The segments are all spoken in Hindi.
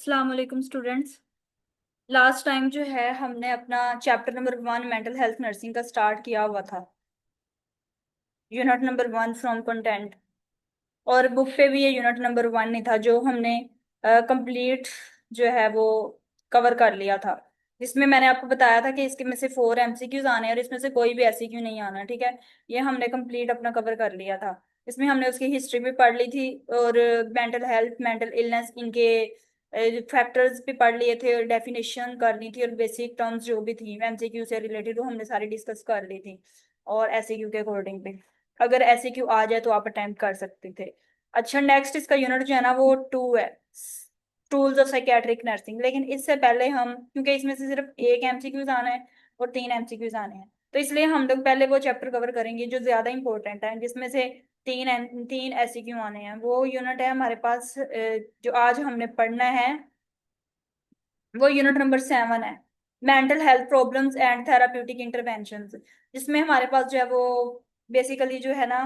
अस्सलाम वालेकुम स्टूडेंट्स। लास्ट टाइम जो है हमने अपना chapter number 1 mental health nursing का स्टार्ट किया हुआ था। Unit number 1 from content. और बुक पे भी ये यूनिट नंबर 1 नहीं था जो हमने कंप्लीट जो है वो कवर कर लिया था। जिसमें मैंने आपको बताया था कि इसके में से 4 एमसीक्यूज आने हैं और इसमें से कोई भी एससीक्यू नहीं आना, ठीक है। ये हमने कंप्लीट अपना कवर कर लिया था। इसमें हमने उसकी हिस्ट्री भी पढ़ ली थी और मेंटल हेल्थ मेंटल इलनेस इनके फैक्टर्स भी पढ़ लिए थे और डेफिनेशन करनी थी और बेसिक टर्म्स जो भी थी एमसीक्यू से रिलेटेड वो हमने सारी डिस्कस कर ली थी। और एससीक्यू के अकॉर्डिंग भी अगर एससीक्यू आ जाए तो आप अटेम्प्ट कर सकते थे। अच्छा, नेक्स्ट इसका यूनिट जो है ना वो 2 है, टूल्स ऑफ साइकेट्रिक नर्सिंग। लेकिन इससे पहले हम, क्योंकि इसमें से सिर्फ एक एमसीक्यूज आना है और 3 एमसीक्यूज आने हैं, तो इसलिए हम लोग पहले वो चैप्टर कवर करेंगे जो ज्यादा इंपॉर्टेंट है, जिसमें से तीन एमसीक्यू आने हैं। वो यूनिट है हमारे पास जो आज हमने पढ़ना है, वो यूनिट नंबर 7 है, mental health problems and therapeutic interventions. जिसमें हमारे पास जो है वो बेसिकली जो है ना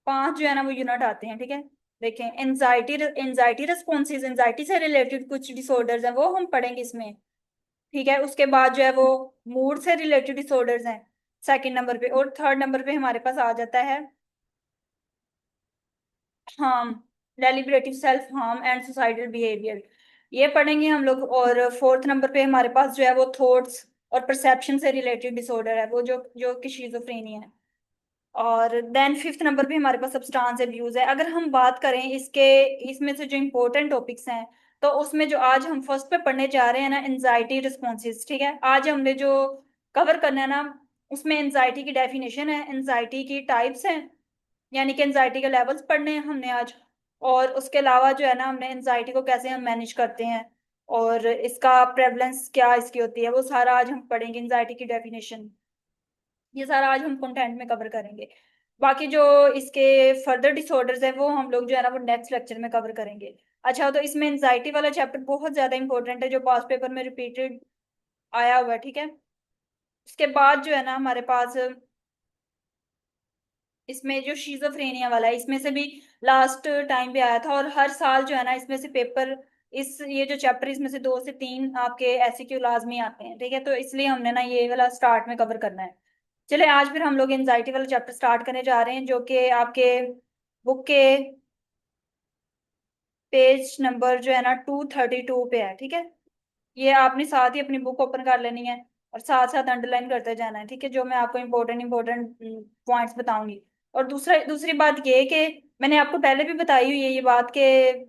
5 जो है ना वो यूनिट आते हैं, ठीक है। देखें, एंजाइटी एंजाइटी रिस्पॉन्सेज, एंजाइटी से रिलेटेड कुछ डिसऑर्डर्स हैं वो हम पढ़ेंगे इसमें, ठीक है। उसके बाद जो है वो मूड से रिलेटेड डिसऑर्डर्स हैं सेकंड नंबर पे। और थर्ड नंबर पे हमारे पास आ जाता है harm, deliberative self harm and suicidal behaviour, ये पढ़ेंगे हम लोग। और फोर्थ नंबर पे हमारे पास जो है वो थॉट्स और परसेप्शन से रिलेटेड डिसऑर्डर है, वो जो जो कि शिजोफ्रेनिया है। और देन फिफ्थ नंबर पे हमारे पास सब्सटेंस अब्यूज है। अगर हम बात करें इसके, इसमें से जो इम्पोर्टेंट टॉपिक्स हैं, तो उसमें जो आज हम फर्स्ट पे पढ़ने जा रहे हैं ना, एंजाइटी रिस्पॉन्सेज, ठीक है। आज हमने जो कवर करना है ना, उसमें एंजाइटी की डेफिनेशन है, एंजाइटी की टाइप्स हैं, यानी कि एंजाइटी के लेवल्स पढ़ने हैं हमने आज। और उसके अलावा जो है ना, हमने एंजाइटी को कैसे हम मैनेज करते हैं और इसका प्रेवलेंस क्या इसकी होती है, वो सारा आज हम पढ़ेंगे। एंजाइटी की डेफिनेशन, ये सारा आज हम कंटेंट में कवर करेंगे। बाकी जो इसके फर्दर डिसऑर्डर्स है वो हम लोग जो है ना वो नेक्स्ट लेक्चर में कवर करेंगे। अच्छा, तो इसमें एंजाइटी वाला चैप्टर बहुत ज्यादा इंपॉर्टेंट है जो पास पेपर में रिपीटेड आया हुआ है, ठीक है। उसके बाद जो है ना हमारे पास इसमें जो शिजोफ्रेनिया वाला है, इसमें से भी लास्ट टाइम पे आया था और हर साल जो है ना इसमें से पेपर, इस ये जो चैप्टर इसमें से 2 से 3 आपके एससीक्यू लाजमी आते हैं, ठीक है। तो इसलिए हमने ना ये वाला स्टार्ट में कवर करना है। चले आज फिर हम लोग एंजाइटी वाला चैप्टर स्टार्ट करने जा रहे हैं जो कि आपके बुक के पेज नंबर जो है ना 232 पे है, ठीक है। ये आपने साथ ही अपनी बुक ओपन कर लेनी है और साथ साथ अंडरलाइन करते जाना है, ठीक है, जो मैं आपको इंपॉर्टेंट इंपॉर्टेंट पॉइंट्स बताऊंगी। और दूसरी बात ये है कि मैंने आपको पहले भी बताई हुई है ये बात कि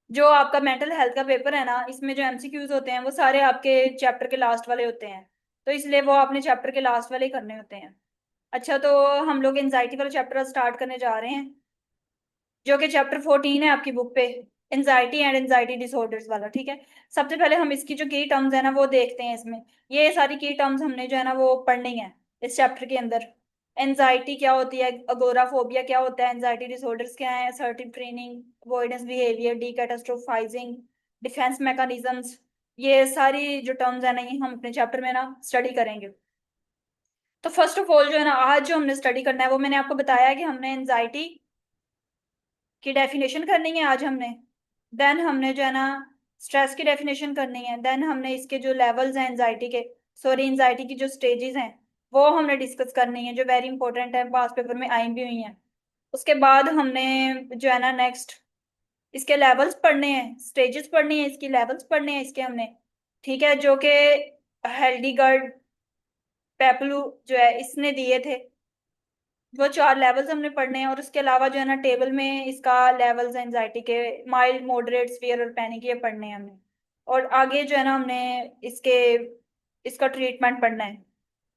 जो आपका मेंटल हेल्थ का पेपर है ना, इसमें जो एमसीक्यूज होते हैं वो सारे आपके चैप्टर के लास्ट वाले होते हैं, तो इसलिए वो आपने चैप्टर के लास्ट वाले ही करने होते हैं। अच्छा, तो हम लोग एंजाइटी वाला चैप्टर स्टार्ट करने जा रहे हैं जो कि चैप्टर 14 है आपकी बुक पे, एंजाइटी एंड एंजाइटी डिसऑर्डर्स वाला, ठीक है। सबसे पहले हम इसकी जो की टर्म्स है ना वो देखते हैं इसमें। ये सारी की टर्म्स हमने जो है ना वो पढ़नी है इस चैप्टर के अंदर। एंजाइटी क्या होती है, अगोराफोबिया क्या होता है, एंजाइटी डिसऑर्डर्स क्या है, assertive training, avoidance behaviour, decatastrophizing, defence mechanisms, ये सारी जो टर्म्स है ना ये हम अपने चैप्टर में ना स्टडी करेंगे। तो फर्स्ट ऑफ ऑल जो है ना आज जो हमने स्टडी करना है वो मैंने आपको बताया कि हमने एंजाइटी की डेफिनेशन करनी है आज हमने। देन हमने जो है ना स्ट्रेस की डेफिनेशन करनी है। देन हमने इसके जो लेवल्स हैं एंजाइटी के, सॉरी एंजाइटी की जो स्टेजेस हैं वो हमने डिस्कस करनी है, जो वेरी इंपॉर्टेंट है, पास पेपर में आई भी हुई हैं। उसके बाद हमने जो है ना नेक्स्ट इसके लेवल्स पढ़ने हैं, स्टेजेस पढ़नी है, इसकी लेवल्स पढ़ने हैं इसके हमने, ठीक है, जो कि हेल्डीगर्ड पेपलू जो है इसने दिए थे। वो 4 लेवल्स हमने पढ़ने हैं और उसके अलावा जो है ना टेबल में इसका लेवल्स एंजाइटी के माइल्ड मॉडरेट स्फियर और पैनिक ये पढ़ने हैं हमने। और आगे जो है ना हमने इसके इसका ट्रीटमेंट पढ़ना है।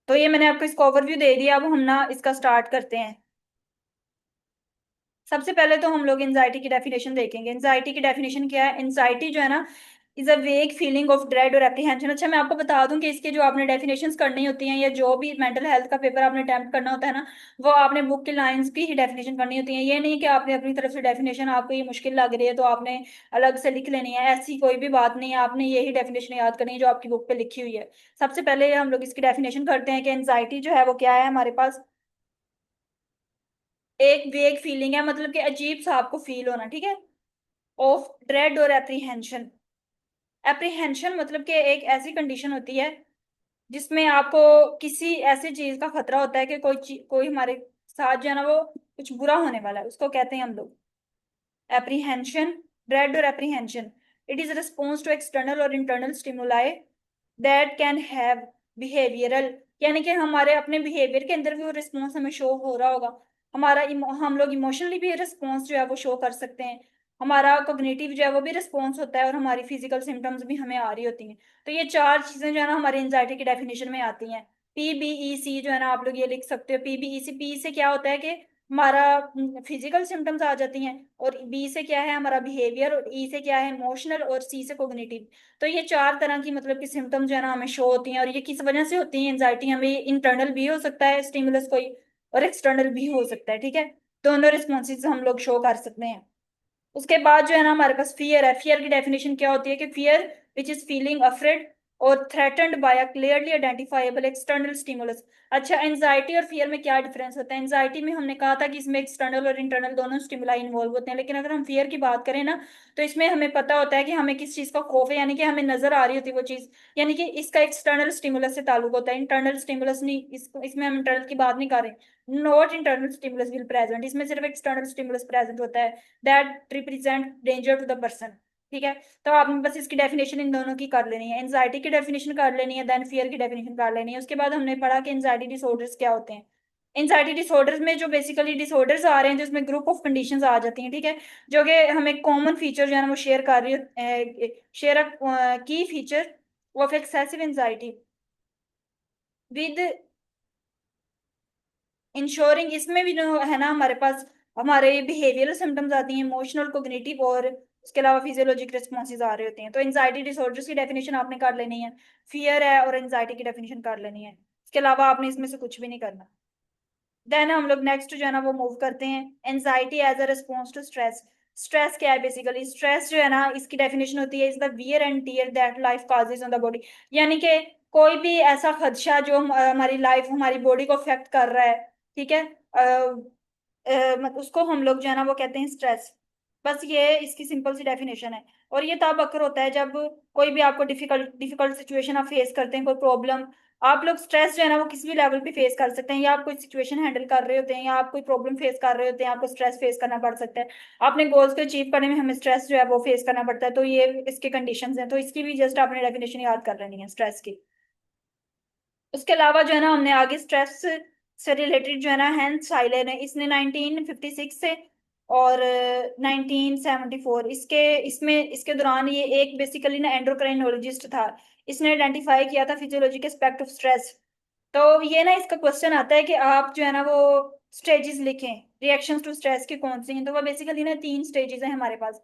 तो ये मैंने आपको इसका ओवरव्यू दे दिया, अब हम ना इसका स्टार्ट करते हैं। सबसे पहले तो हम लोग एंजाइटी की डेफिनेशन देखेंगे। एंजाइटी की डेफिनेशन क्या है, एंजाइटी जो है ना इज अ वेग फीलिंग ऑफ ड्रेड और एप्रीहेंशन। अच्छा, मैं आपको बता दूं कि इसके जो आपने डेफिनेशंस करनी होती हैं या जो भी मेंटल हेल्थ का पेपर आपने अटेम्प्ट करना होता है ना, वो आपने बुक की लाइंस की ही डेफिनेशन करनी होती है। ये नहीं कि आपने अपनी तरफ से डेफिनेशन, आपको ये मुश्किल लग रही है तो आपने अलग से लिख लेनी है, ऐसी कोई भी बात नहीं है। आपने यही डेफिनेशन याद करनी है जो आपकी बुक पे लिखी हुई है। सबसे पहले हम लोग इसकी डेफिनेशन करते हैं कि एंजाइटी जो है वो क्या है हमारे पास। एक वेग फीलिंग है, मतलब कि अजीब सा आपको फील होना, ठीक है। ऑफ ड्रेड और एप्रीहेंशन। एप्रीहेंशन मतलब कि एक ऐसी कंडीशन होती है जिसमें आपको किसी ऐसी चीज का खतरा होता है कि कोई हमारे साथ जो है ना वो कुछ बुरा होने वाला है, उसको कहते हैं हम लोग एप्रीहेंशन। ड्रेड और apprehension, it is response to external और internal stimuli that can have behavioural, यानी कि हमारे अपने बिहेवियर के अंदर भी वो रिस्पॉन्स हमें शो हो रहा होगा। हम लोग इमोशनली भी रिस्पॉन्स जो है वो शो कर सकते हैं। हमारा कोग्निटिव जो है वो भी रिस्पॉन्स होता है, और हमारी फिजिकल सिम्टम्स भी हमें आ रही होती हैं। तो ये चार चीजें जो है ना हमारी एंजाइटी की डेफिनेशन में आती हैं। PBEC जो है ना आप लोग ये लिख सकते हो। PBEC, पी से क्या होता है कि हमारा फिजिकल सिम्टम्स आ जाती हैं, और बी से क्या है हमारा बिहेवियर, और ई से क्या है इमोशनल, और सी से कोग्निटिव। तो ये चार तरह की मतलब कि सिम्टम्स जो है ना हमें शो होती हैं। और ये किस वजह से होती है एंजाइटी हमें? इंटरनल भी हो सकता है स्टिमुलस कोई, और एक्सटर्नल भी हो सकता है, ठीक है। दोनों रिस्पॉन्सेज हम लोग शो कर सकते हैं। उसके बाद जो है ना हमारे पास फियर है। फियर की डेफिनेशन क्या होती है कि fear which is feeling afraid और threatened by a clearly identifiable external stimulus. अच्छा, एंजाइटी और फियर में क्या डिफरेंस होता है? एंजाइटी में हमने कहा था कि इसमें एक्सटर्नल और इंटरनल दोनों स्टिमुलाई इन्वॉल्व होते हैं, लेकिन अगर हम फियर की बात करें ना, तो इसमें हमें पता होता है कि हमें किस चीज का खौफ है, यानी कि हमें नजर आ रही होती है वो चीज, यानी कि इसका एक्सटर्नल स्टिमुलस से ताल्लुक होता है, इंटरनल स्टिमुलस नहीं। इसमें हम इंटरनल की बात नहीं कर रहे। Not internal stimulus will present, इसमें सिर्फ एक्सटर्नल स्टिमुलस प्रेजेंट होता है that represent danger to the person, ठीक है। तो आपने बस इसकी डेफिनेशन इन दोनों की कर लेनी है, एंजाइटी की डेफिनेशन कर लेनी है, देन फियर की डेफिनेशन कर लेनी है। उसके बाद हमने पढ़ा कि एंजाइटी डिसऑर्डर्स क्या होते हैं। एंजाइटी डिसऑर्डर्स में जो बेसिकली डिसऑर्डर्स आ रहे हैं, जिसमें ग्रुप ऑफ कंडीशंस आ जाती हैं, ठीक है, जो कि हमें कॉमन फीचर जो है ना वो शेयर कर रही है, शेयर की feature of excessive anxiety with ensuring. इसमें भी जो है ना हमारे पास हमारे बिहेवियरल सिम्टम्स आती हैं, इमोशनल, कोग्निटिव, और उसके अलावा फिजियोलॉजिक रिस्पॉन्सेज आ रहे होते हैं। तो एंजाइटी डिसऑर्डर्स की डेफिनेशन आपने कर लेनी है, फियर है और एंजाइटी की डेफिनेशन कर लेनी है। इसके अलावा आपने इसमें से कुछ भी नहीं करना। देन हम लोग नेक्स्ट जो है ना वो मूव करते हैं, anxiety as a response to stress. Stress क्या है? बेसिकली स्ट्रेस जो है ना इसकी डेफिनेशन होती है is the wear and tear that life causes on the body, यानी कि कोई भी ऐसा खदशा जो हमारी लाइफ हमारी बॉडी को अफेक्ट कर रहा है, ठीक है। उसको हम लोग जो है ना वो कहते हैं स्ट्रेस। बस ये इसकी सिंपल सी डेफिनेशन है। और ये तब अकर होता है जब कोई भी आपको डिफिकल्ट डिफिकल्ट सिचुएशन आप फेस करते हैं, कोई प्रॉब्लम। आप लोग स्ट्रेस जो है ना वो किसी भी लेवल पे फेस कर सकते हैं, या आप कोई सिचुएशन हैंडल कर रहे होते हैं, या आप कोई प्रॉब्लम फेस कर रहे होते हैं, आपको स्ट्रेस फेस करना पड़ सकता है। अपने गोल्स को अचीव करने में हमें स्ट्रेस जो है वो फेस करना पड़ता है। तो ये इसके कंडीशंस हैं, तो इसकी भी जस्ट आपने डेफिनेशन याद कर लेनी है स्ट्रेस की। उसके अलावा जो है ना हमने आगे स्ट्रेस से रिलेटेड जो है ना हैंस साइलेन है, इसने 1956 से और 1974 इसके इसमें इसके दौरान ये एक बेसिकली ना एंडोक्राइनोलॉजिस्ट था। इसने आइडेंटिफाई किया था फिजियोलॉजिकल एस्पेक्ट ऑफ स्ट्रेस। तो ये ना इसका क्वेश्चन आता है कि आप जो है ना वो स्टेजेस लिखें, रिएक्शंस टू स्ट्रेस की कौन सी हैं। तो वो बेसिकली ना तीन स्टेजेस हैं हमारे पास।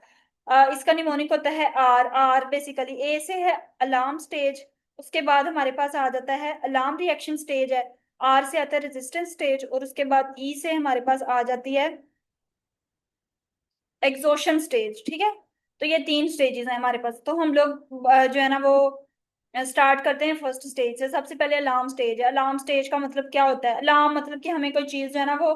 इसका निमोनिक होता है आर। आर बेसिकली ए से है अलार्म स्टेज, उसके बाद हमारे पास आ जाता है अलार्म रिएक्शन स्टेज है, आर से आता है रेजिस्टेंस स्टेज, और उसके बाद ई से हमारे पास आ जाती है एग्जॉशन स्टेज, ठीक है। तो ये तीन स्टेजेस हैं हमारे पास। तो हम लोग जो है ना वो स्टार्ट करते हैं फर्स्ट स्टेज से। सबसे पहले अलार्म स्टेज है। अलार्म स्टेज का मतलब क्या होता है? अलार्म मतलब कि हमें कोई चीज जो है ना वो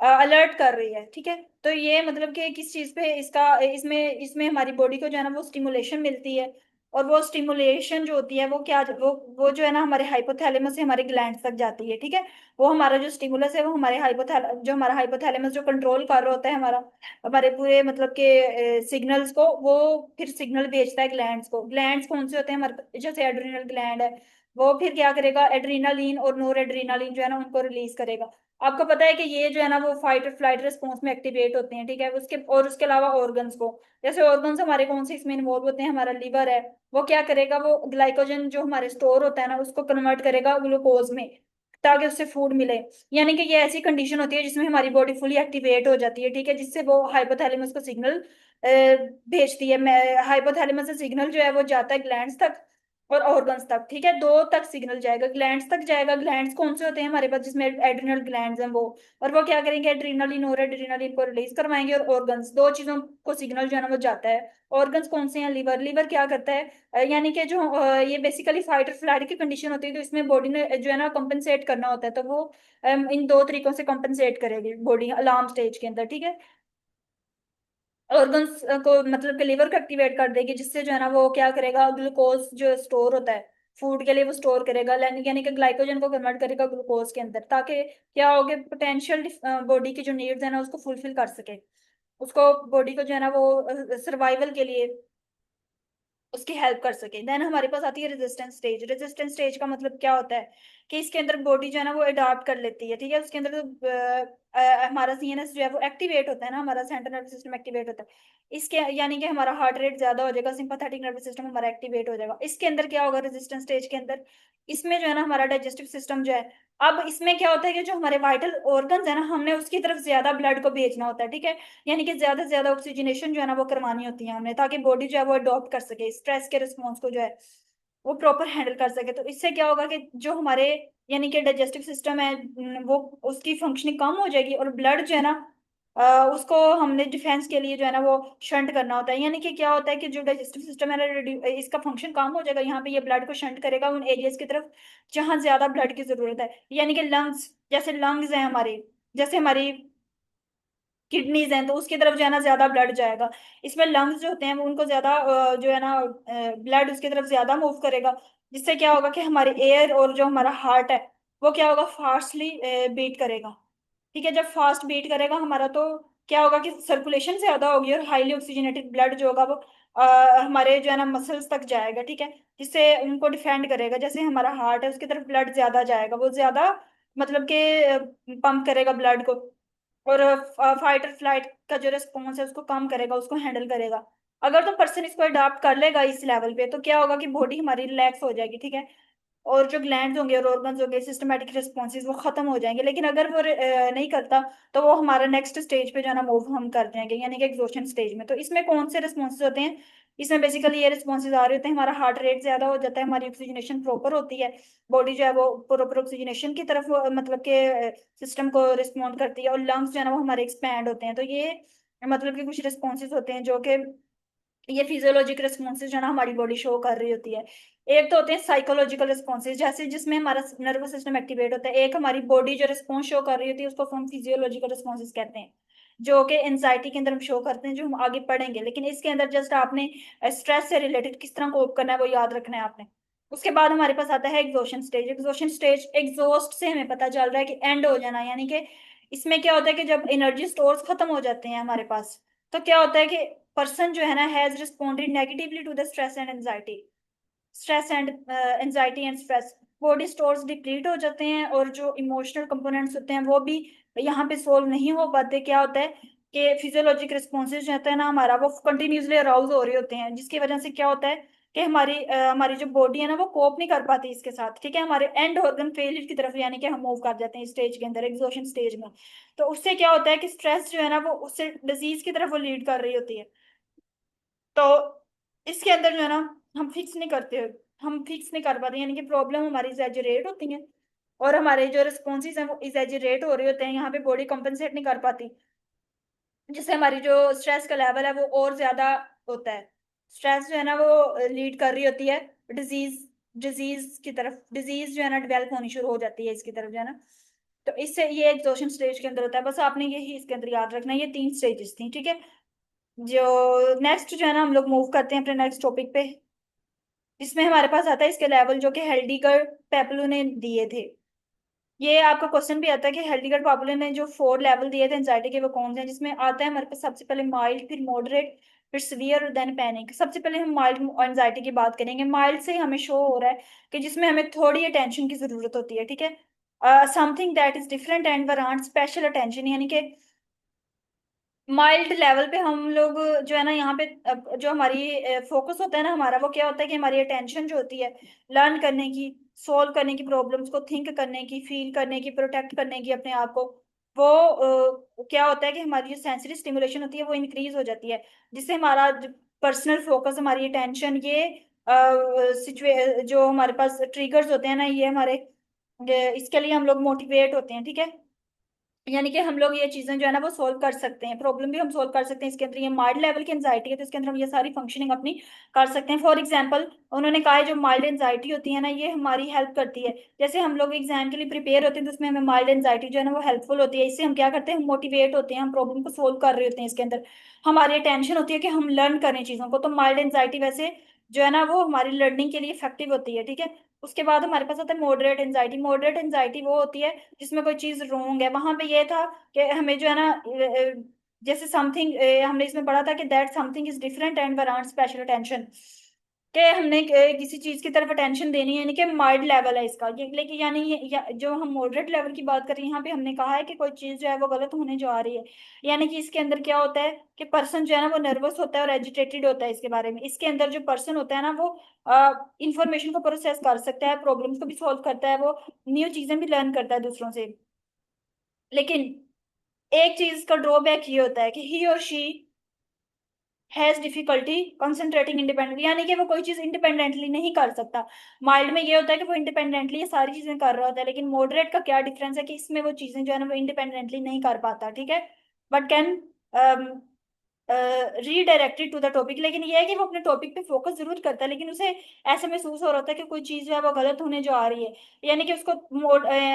अलर्ट कर रही है, ठीक है। तो ये मतलब कि किस चीज पे इसका इसमें इसमें हमारी बॉडी को जो है ना वो स्टिमुलेशन मिलती है। और वो स्टिमुलेशन जो होती है वो क्या वो जो है ना हमारे हाइपोथैलेमस से हमारे ग्लैंड तक जाती है, ठीक है। वो हमारा जो स्टिमुलस है वो हमारा हाइपोथैलेमस जो कंट्रोल कर रहा होता है हमारे पूरे मतलब के सिग्नल्स को, वो फिर सिग्नल भेजता है ग्लैंड्स को। ग्लैंड्स कौन से होते हैं हमारे? जैसे एड्रिनल ग्लैंड है, वो फिर क्या करेगा? एड्रीनालीन और नोर एड्रीनालीन जो है ना उनको रिलीज करेगा। आपको पता है कि ये जो है ना वो फाइट और फ्लाइट रिस्पॉन्स में एक्टिवेट होते हैं, ठीक है। उसके अलावा ऑर्गन्स को, जैसे ऑर्गन्स हमारे कौन से इसमें इन्वॉल्व होते हैं? हमारा लीवर है, वो क्या करेगा? वो ग्लाइकोजन जो हमारे स्टोर होता है ना उसको कन्वर्ट करेगा ग्लूकोज में, ताकि उससे फूड मिले। यानी कि ये ऐसी कंडीशन होती है जिसमें हमारी बॉडी फुली एक्टिवेट हो जाती है, ठीक है, जिससे वो हाइपोथैलेमस को सिग्नल भेजती है। हाइपोथैलेमस से सिग्नल जो है वो जाता है ग्लैंड्स तक, और ऑर्गन्स तक, ठीक है, दो तक सिग्नल जाएगा, ग्लैंड्स तक जाएगा। ग्लैंड्स कौन से होते हैं हमारे पास, जिसमें एड्रिनल ग्लैंड्स हैं वो, और वो क्या करेंगे, एड्रिनलिन और एड्रिनलिन को रिलीज करवाएंगे। और ऑर्गन्स, दो चीजों को सिग्नल जो है ना वो जाता है। ऑर्गन्स कौन से हैं, लिवर। लिवर क्या करता है, यानी कि जो ये बेसिकली फाइट और फ्लाइट की कंडीशन होती है, तो इसमें बॉडी ने जो है ना कंपनसेट करना होता है, तो वो इन दो तरीकों से कंपनसेट करेगी बॉडी अलार्म स्टेज के अंदर, ठीक है। ऑर्गन्स को मतलब कि लिवर को एक्टिवेट कर देगी, जिससे जो है ना वो क्या करेगा, ग्लूकोज जो स्टोर होता है फूड के लिए वो स्टोर करेगा, यानी कि ग्लाइकोजन को कन्वर्ट करेगा ग्लूकोज के अंदर, ताकि क्या होगे, पोटेंशियल बॉडी की जो नीड्स है ना उसको फुलफिल कर सके, उसको बॉडी को जो है ना वो सर्वाइवल के लिए उसकी हेल्प कर सके। देन हमारे पास आती है रेजिस्टेंस स्टेज। रेजिस्टेंस स्टेज का मतलब क्या होता है कि इसके अंदर बॉडी जो है ना वो अडॉप्ट कर लेती है, ठीक है। उसके अंदर जो हमारा सीएनएस जो है वो एक्टिवेट होता है ना, हमारा सेंट्रल नर्वस सिस्टम एक्टिवेट होता है इसके, यानी कि हमारा हार्ट रेट ज्यादा हो जाएगा, सिंपैथेटिक नर्वस सिस्टम हमारा एक्टिवेट हो जाएगा। इसके अंदर क्या होगा रेजिस्टेंस स्टेज के अंदर, इसमें जो है ना हमारा डाइजेस्टिव सिस्टम जो है, अब इसमें क्या होता है कि जो हमारे वाइटल ऑर्गन्स है ना, हमने उसकी तरफ ज्यादा ब्लड को भेजना होता है, ठीक है। यानी कि ज्यादा से ज्यादा ऑक्सीजनेशन जो है ना वो करवानी होती है हमने, ताकि बॉडी जो है वो अडॉप्ट कर सके स्ट्रेस के रिस्पॉन्स को जो है वो प्रॉपर हैंडल कर सके। तो इससे क्या होगा कि जो हमारे यानी कि डाइजेस्टिव सिस्टम है वो उसकी फंक्शनिंग कम हो जाएगी, और ब्लड जो है ना उसको हमने डिफेंस के लिए जो है ना वो शंट करना होता है। यानी कि क्या होता है कि जो डाइजेस्टिव सिस्टम है ना इसका फंक्शन कम हो जाएगा, यहाँ पे ये ब्लड को शंट करेगा उन एरियाज की तरफ जहां ज्यादा ब्लड की जरूरत है। यानी कि लंग्स, जैसे लंग्स है हमारी, जैसे हमारी किडनीज हैं, तो उसकी तरफ जो है ना ज्यादा ब्लड जाएगा। इसमें लंग्स जो होते हैं वो उनको ज्यादा जो है ना ब्लड उसकी तरफ ज्यादा मूव करेगा, जिससे क्या होगा कि हमारी एयर और जो हमारा हार्ट है वो क्या होगा, फास्टली बीट करेगा, ठीक है। जब फास्ट बीट करेगा हमारा, तो क्या होगा कि सर्कुलेशन ज्यादा होगी, और हाईली ऑक्सीजनेटेड ब्लड जो होगा वो हमारे जो है ना मसल्स तक जाएगा, ठीक है, जिससे उनको डिफेंड करेगा। जैसे हमारा हार्ट है उसकी तरफ ब्लड ज्यादा जाएगा, वो ज्यादा मतलब कि पंप करेगा ब्लड को, और फाइट और फ्लाइट का जो रिस्पॉन्स है उसको कम करेगा, उसको हैंडल करेगा। अगर तो पर्सन इसको अडॉप्ट कर लेगा इस लेवल पे, तो क्या होगा कि बॉडी हमारी रिलैक्स हो जाएगी, ठीक है। और जो ग्लैंड्स होंगे और ऑर्गन्स होंगे, सिस्टमेटिक रिस्पॉन्सेज वो खत्म हो जाएंगे। लेकिन अगर वो नहीं करता, तो वो हमारा नेक्स्ट स्टेज पे जो है ना मूव हम कर जाएंगे, यानी कि एग्जॉशन स्टेज में। तो इसमें कौन से रिस्पॉन्सेज होते हैं, इसमें बेसिकली ये रिस्पॉन्सेज आ रहे होते हैं, हमारा हार्ट रेट ज्यादा हो जाता है, हमारी ऑक्सीजनेशन प्रॉपर होती है, बॉडी जो है वो प्रॉपर ऑक्सीजनेशन की तरफ मतलब के सिस्टम को रिस्पॉन्ड करती है, और लंग्स जो है ना वो हमारे एक्सपैंड होते हैं। तो ये मतलब कि कुछ रिस्पॉन्सेज होते हैं जो कि ये फिजियोलॉजिक रिस्पॉन्सेज जो ना हमारी बॉडी शो कर रही होती है। एक तो होते हैं साइकोलॉजिकल रिस्पॉन्सेज, जैसे जिसमें हमारा नर्वस सिस्टम एक्टिवेट होता है। एक हमारी बॉडी जो रिस्पॉन्स शो कर रही होती है उसको हम फिजियोलॉजिकल रिस्पॉन्सेज कहते हैं, जो कि एंजाइटी के अंदर हम शो करते हैं, जो हम आगे पढ़ेंगे। लेकिन इसके अंदर जस्ट आपने स्ट्रेस से रिलेटेड किस तरह कोप करना है वो याद रखना है आपने। उसके बाद हमारे पास आता है exhaustion stage. Exhaustion stage, exhaust से हमें पता चल रहा है कि एंड हो जाना, यानी कि इसमें क्या होता है कि जब एनर्जी स्टोर्स खत्म हो जाते हैं हमारे पास, तो क्या होता है कि पर्सन जो है ना has responded negatively to the stress and anxiety, stress and anxiety and stress, body stores deplete हो जाते हैं, और जो इमोशनल कंपोनेंट्स होते हैं वो भी यहाँ पे सोल्व नहीं हो पाते। क्या होता है कि फिजियोलॉजिक रिस्पॉन्सेज जो होता है ना हमारा, वो कंटिन्यूसली अराउज हो रहे होते हैं, जिसकी वजह से क्या होता है कि हमारी जो बॉडी है ना वो कोप नहीं कर पाती इसके साथ, ठीक है। हमारे एंड ऑर्गन फेलियर की तरफ यानी कि हम मूव कर जाते हैं स्टेज के अंदर, एग्जॉशन स्टेज में। तो उससे क्या होता है कि स्ट्रेस जो है ना वो उससे डिजीज की तरफ वो लीड कर रही होती है। तो इसके अंदर जो है ना हम फिक्स नहीं करते, हम फिक्स नहीं कर पाते, यानी कि प्रॉब्लम हमारी एग्जैजरेट होती है, और हमारे जो रिस्पॉन्सेज हैं वो एग्जैजरेट हो रहे होते हैं, यहाँ पे बॉडी कंपनसेट नहीं कर पाती, जिससे हमारी जो स्ट्रेस का लेवल है वो और ज्यादा होता है। स्ट्रेस जो है ना वो लीड कर रही होती है डिजीज डिजीज की तरफ, डिजीज जो है ना डेवलप होनी शुरू हो जाती है इसकी तरफ जो है ना। तो इससे ये एग्जॉशन स्टेज के अंदर होता है। बस आपने यही इसके अंदर याद रखना है, ये तीन स्टेजेस थी, ठीक है। जो नेक्स्ट जो है ना हम लोग मूव करते हैं अपने नेक्स्ट टॉपिक पे, जिसमें हमारे पास आता है इसके लेवल जो कि हेल्डिगर पेपलू ने दिए थे। ये आपका क्वेश्चन भी आता है कि हेल्डिगर पेपलू ने जो 4 लेवल दिए थे एंजाइटी के वो कौन से हैं, जिसमें आता है हमारे पास सबसे पहले माइल्ड, फिर मॉडरेट, फिर सीवियर और देन पैनिक। सबसे पहले हम माइल्ड एंजाइटी की बात करेंगे। माइल्ड से हमें शो हो रहा है कि जिसमें हमें थोड़ी अटेंशन की जरूरत होती है, ठीक है, something that is different and want special attention. यानी कि माइल्ड लेवल पे हम लोग जो है ना यहाँ पे जो हमारी फोकस होता है ना हमारा, वो क्या होता है कि हमारी अटेंशन जो होती है लर्न करने की, सॉल्व करने की, प्रॉब्लम्स को थिंक करने की, फील करने की, प्रोटेक्ट करने की अपने आप को, वो क्या होता है कि हमारी जो सेंसरी स्टिमुलेशन होती है वो इंक्रीज हो जाती है, जिससे हमारा पर्सनल फोकस, हमारी अटेंशन ये सिचुए जो हमारे पास ट्रिगर्स होते हैं ना, इसके लिए हम लोग मोटिवेट होते हैं, ठीक है। यानी कि हम लोग ये चीजें जो है ना वो सोल्व कर सकते हैं, प्रॉब्लम भी हम सोल्व कर सकते हैं इसके अंदर। ये माइल्ड लेवल की एंजाइटी है तो इसके अंदर हम ये सारी फंक्शनिंग अपनी कर सकते हैं। फॉर एग्जांपल उन्होंने कहा है जो माइल्ड एंजाइटी होती है ना ये हमारी हेल्प करती है। जैसे हम लोग एग्जाम के लिए प्रिपेयर होते हैं तो उसमें हमें माइल्ड एंजाइटी जो है ना वो हेल्पफुल होती है। इससे हम क्या करते हैं, हम मोटिवेट होते हैं, हम प्रॉब्लम को सोल्व कर रहे होते हैं। इसके अंदर हमारी टेंशन होती है कि हम लर्न करें चीजों को। तो माइल्ड एंजाइटी वैसे जो है ना वो हमारी लर्निंग के लिए इफेक्टिव होती है, ठीक है। उसके बाद हमारे पास आता है मॉडरेट एंजाइटी। मॉडरेट एंजाइटी वो होती है जिसमें कोई चीज रॉन्ग है। वहां पे ये था कि हमें जो है ना जैसे समथिंग, हमने इसमें पढ़ा था कि that something is different and want special attention, कि हमने किसी चीज की तरफ अटेंशन देनी है, यानी कि माइल्ड लेवल है इसका ये। लेकिन यानी जो हम मॉडरेट लेवल की बात करें, यहाँ पे हमने कहा है कि कोई चीज जो है वो गलत होने जा रही है। यानी कि इसके अंदर क्या होता है कि पर्सन जो है ना वो नर्वस होता है और एजिटेटेड होता है इसके बारे में। इसके अंदर जो पर्सन होता है ना वो इंफॉर्मेशन को प्रोसेस कर सकता है, प्रॉब्लम्स को भी सॉल्व करता है, वो न्यू चीजें भी लर्न करता है दूसरों से। लेकिन एक चीज का ड्रॉबैक ये होता है कि ही और she has difficulty concentrating independently, यानी कि वो कोई चीज इंडिपेंडेंटली नहीं कर सकता। माइल्ड में ये होता है कि वो इंडिपेंडेंटली ये सारी चीजें कर रहा होता है, लेकिन मॉडरेट का क्या डिफरेंस है कि इसमें वो चीजें जो है ना वो इंडिपेंडेंटली नहीं कर पाता, ठीक है। But can redirected to the topic. लेकिन ये है कि वो अपने टॉपिक पे फोकस जरूर करता है, लेकिन उसे ऐसा महसूस हो रहा होता है कि कोई चीज जो है वो गलत होने जो आ रही है। यानी कि उसको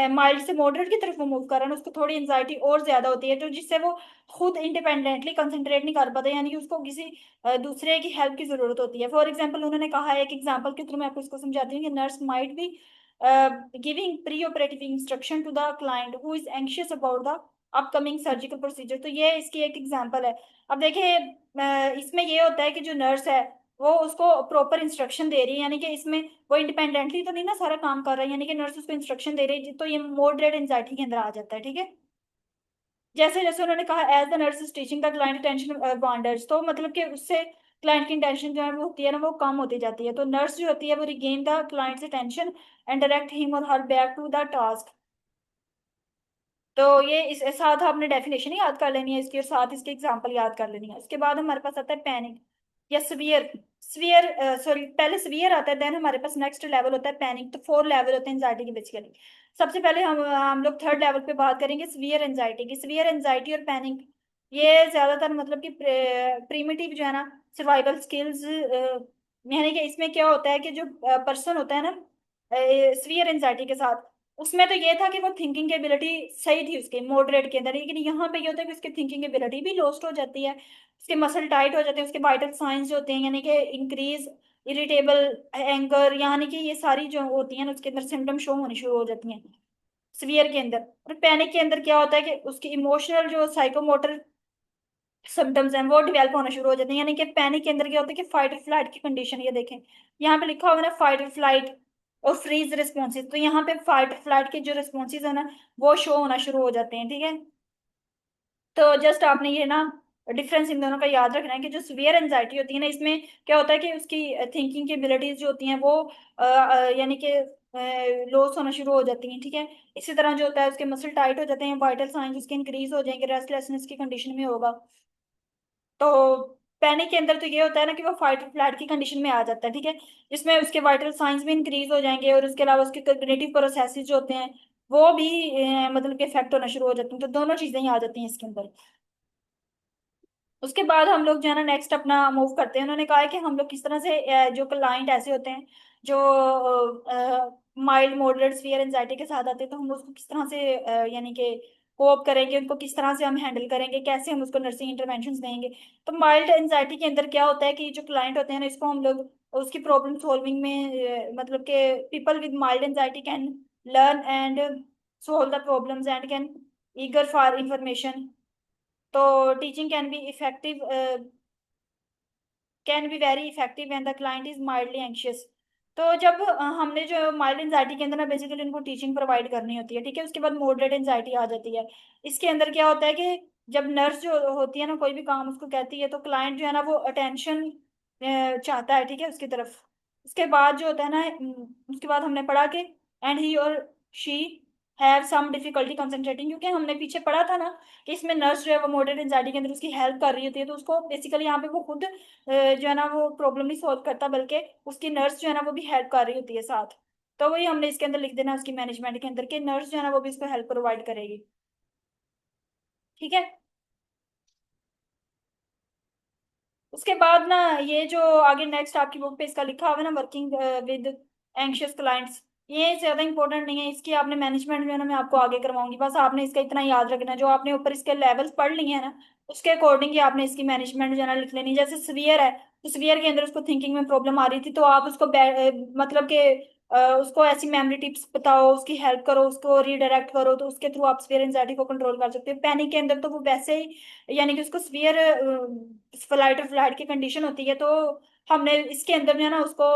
माइल्ड से मॉडरेट की तरफ वो मूव कर रहा है, उसको थोड़ी एंजाइटी और ज्यादा होती है, तो जिससे वो खुद इंडिपेंडेंटली कंसंट्रेट नहीं कर पाता, यानी कि उसको किसी दूसरे की हेल्प की जरूरत होती है। फॉर एग्जाम्पल उन्होंने कहा है, एक एग्जाम्पल के थ्रू मैं आपको इसको समझाती हूँ कि nurse might be giving pre operative instruction to the client who is anxious about the upcoming surgical procedure. तो ये इसकी एक एग्जाम्पल है। अब देखिए इसमें ये होता है कि जो नर्स है वो उसको प्रॉपर इंस्ट्रक्शन दे रही है, यानी कि इसमें वो इंडिपेंडेंटली तो नहीं ना सारा काम कर रहा है, यानी कि नर्स उसको इंस्ट्रक्शन दे रही है, तो ये मॉडरेट एंजाइटी के अंदर आ जाता है, ठीक है। जैसे जैसे उन्होंने कहा as the nurse is teaching the client tension wanders, तो मतलब कि उससे क्लाइंट की टेंशन जो है वो होती है ना वो कम होती जाती है। तो नर्स जो होती है वो रिगेन द क्लाइंट से टेंशन एंड डायरेक्ट हिम और her back to the task. तो ये इस साथ आपने डेफिनेशन ही याद कर लेनी है इसकी, और साथ इसके एग्जांपल याद कर लेनी है। उसके बाद हमारे पास आता है पैनिक या स्वियर। स्वियर सॉरी, पहले स्वियर आता है, देन हमारे पास नेक्स्ट लेवल होता है पैनिक। तो 4 लेवल होते हैं एंजाइटी के बेसिकली। सबसे पहले हम लोग थर्ड लेवल पे बात करेंगे स्वियर एंजाइटी की। स्वियर एंजाइटी और पैनिक ये ज्यादातर मतलब कि प्रीमिटिव जो है ना सर्वाइवल स्किल्स, यानी कि इसमें क्या होता है कि जो पर्सन होता है ना स्वियर एंजाइटी के साथ, उसमें तो ये था कि वो थिंकिंग एबिलिटी सही थी उसके मॉडरेट के अंदर, लेकिन यहाँ पे ये होता है कि उसकी थिंकिंग एबिलिटी भी लॉस्ट हो जाती है, उसके मसल टाइट हो जाते हैं, उसके वाइटल साइंस जो होते हैं यानी कि इंक्रीज इरिटेबल एंगर, यानी कि ये सारी जो होती है ना उसके अंदर सिम्टम शो होने शुरू हो जाती हैं सीवियर के अंदर। और पैनिक के अंदर क्या होता है कि उसकी इमोशनल जो साइकोमोटर सिम्टम्स हैं वो डेवलप होना शुरू हो जाते हैं। यानी कि पैनिक के अंदर क्या होता है कि फाइट और फ्लाइट की कंडीशन, ये देखें यहाँ पे लिखा हुआ है ना फाइट और फ्लाइट और फ्रीज रिस्पॉन्सेज, तो यहाँ पे फाइट और फ्लाइट के जो रिस्पॉन्सेज है ना वो शो होना शुरू हो जाते हैं, ठीक है। तो जस्ट आपने ये ना डिफरेंस इन दोनों का याद रखना है कि जो सीवियर एंजाइटी होती है ना इसमें क्या होता है कि उसकी थिंकिंग की एबिलिटीज जो होती हैं वो यानी कि लॉस होना शुरू हो जाती हैं, ठीक है। इसी तरह जो होता है उसके मसल टाइट हो जाते हैं, वाइटल साइंस उसके इंक्रीज हो जाएंगे, रेस्टलेसनेस की कंडीशन में होगा। तो पैनिक के अंदर तो ये होता है ना कि वो फाइट और फ्लाइट की कंडीशन में आ जाता है, ठीक है, जिसमें उसके वाइटल साइंस भी इंक्रीज हो जाएंगे और उसके अलावा उसके कॉग्निटिव प्रोसेसेस जो होते हैं वो भी मतलब कि इफेक्ट होना शुरू हो जाते हैं। तो दोनों चीजें ही आ जाती हैं इसके अंदर। उसके बाद हम लोग जो है ना नेक्स्ट अपना मूव करते हैं। उन्होंने कहा है कि हम लोग किस तरह से जो क्लाइंट ऐसे होते हैं जो माइल्ड मॉडरेट स्फीयर एंजाइटी के साथ आते हैं, तो हम उसको किस तरह से यानी कि कोप करेंगे, उनको किस तरह से हम हैंडल करेंगे, कैसे हम उसको नर्सिंग इंटरवेंशंस देंगे। तो माइल्ड एंजाइटी के अंदर क्या होता है कि जो क्लाइंट होते हैं ना इसको हम लोग उसकी प्रॉब्लम सॉल्विंग में मतलब कि people with mild anxiety can learn and solve the problems and can eager for information। तो teaching can be very effective when the client is mildly anxious. तो जब हमने जो माइल्ड एंजाइटी के अंदर ना बेसिकली उनको टीचिंग प्रोवाइड करनी होती है, ठीक है। उसके बाद मॉडरेट एंजाइटी आ जाती है। इसके अंदर क्या होता है कि जब नर्स जो होती है ना कोई भी काम उसको कहती है तो क्लाइंट जो है ना वो अटेंशन चाहता है, ठीक है, उसकी तरफ। उसके बाद जो होता है ना उसके बाद हमने पढ़ा कि एंड ही और she have some difficulty concentrating, क्योंकि हमने पीछे पढ़ा था ना कि इसमें नर्स जो है वो मॉडरेट एंजाइटी के अंदर उसकी हेल्प कर रही होती है, तो उसको बेसिकली यहाँ पे वो खुद जो है ना वो प्रॉब्लम नहीं सॉल्व करता, बल्कि उसकी नर्स जो है ना वो भी हेल्प कर रही होती है साथ। तो वही हमने इसके अंदर लिख देना उसकी मैनेजमेंट के अंदर कि नर्स जो है ना वो भी इसको हेल्प प्रोवाइड करेगी। ठीक है। उसके बाद ना ये जो आगे नेक्स्ट आपकी बुक पे इसका लिखा हुआ है ना, वर्किंग विद एंग्शियस क्लाइंट्स, ये ज्यादा इंपॉर्टेंट नहीं है, इसकी आपने मैनेजमेंट जो है ना मैं आपको आगे करवाऊंगी, बस आपने इसका इतना याद रखना है, जो आपने ऊपर इसके लेवल्स पढ़ लिए हैं ना उसके अकॉर्डिंग ही आपने इसकी मैनेजमेंट जो है ना लिख लेनी है। जैसे सीवियर है तो सीवियर के अंदर उसको थिंकिंग में प्रॉब्लम आ रही थी, तो आप उसको मतलब कि उसको ऐसी मेमोरी टिप्स बताओ, उसकी हेल्प करो, उसको रीडायरेक्ट करो, तो उसके थ्रू आप सीवियर एंजाइटी को कंट्रोल कर सकते हो। पैनिक के अंदर तो वो वैसे ही यानी कि उसको सीवियर फ्लाइट और फ्लाइट की कंडीशन होती है, तो हमने इसके अंदर जो है ना उसको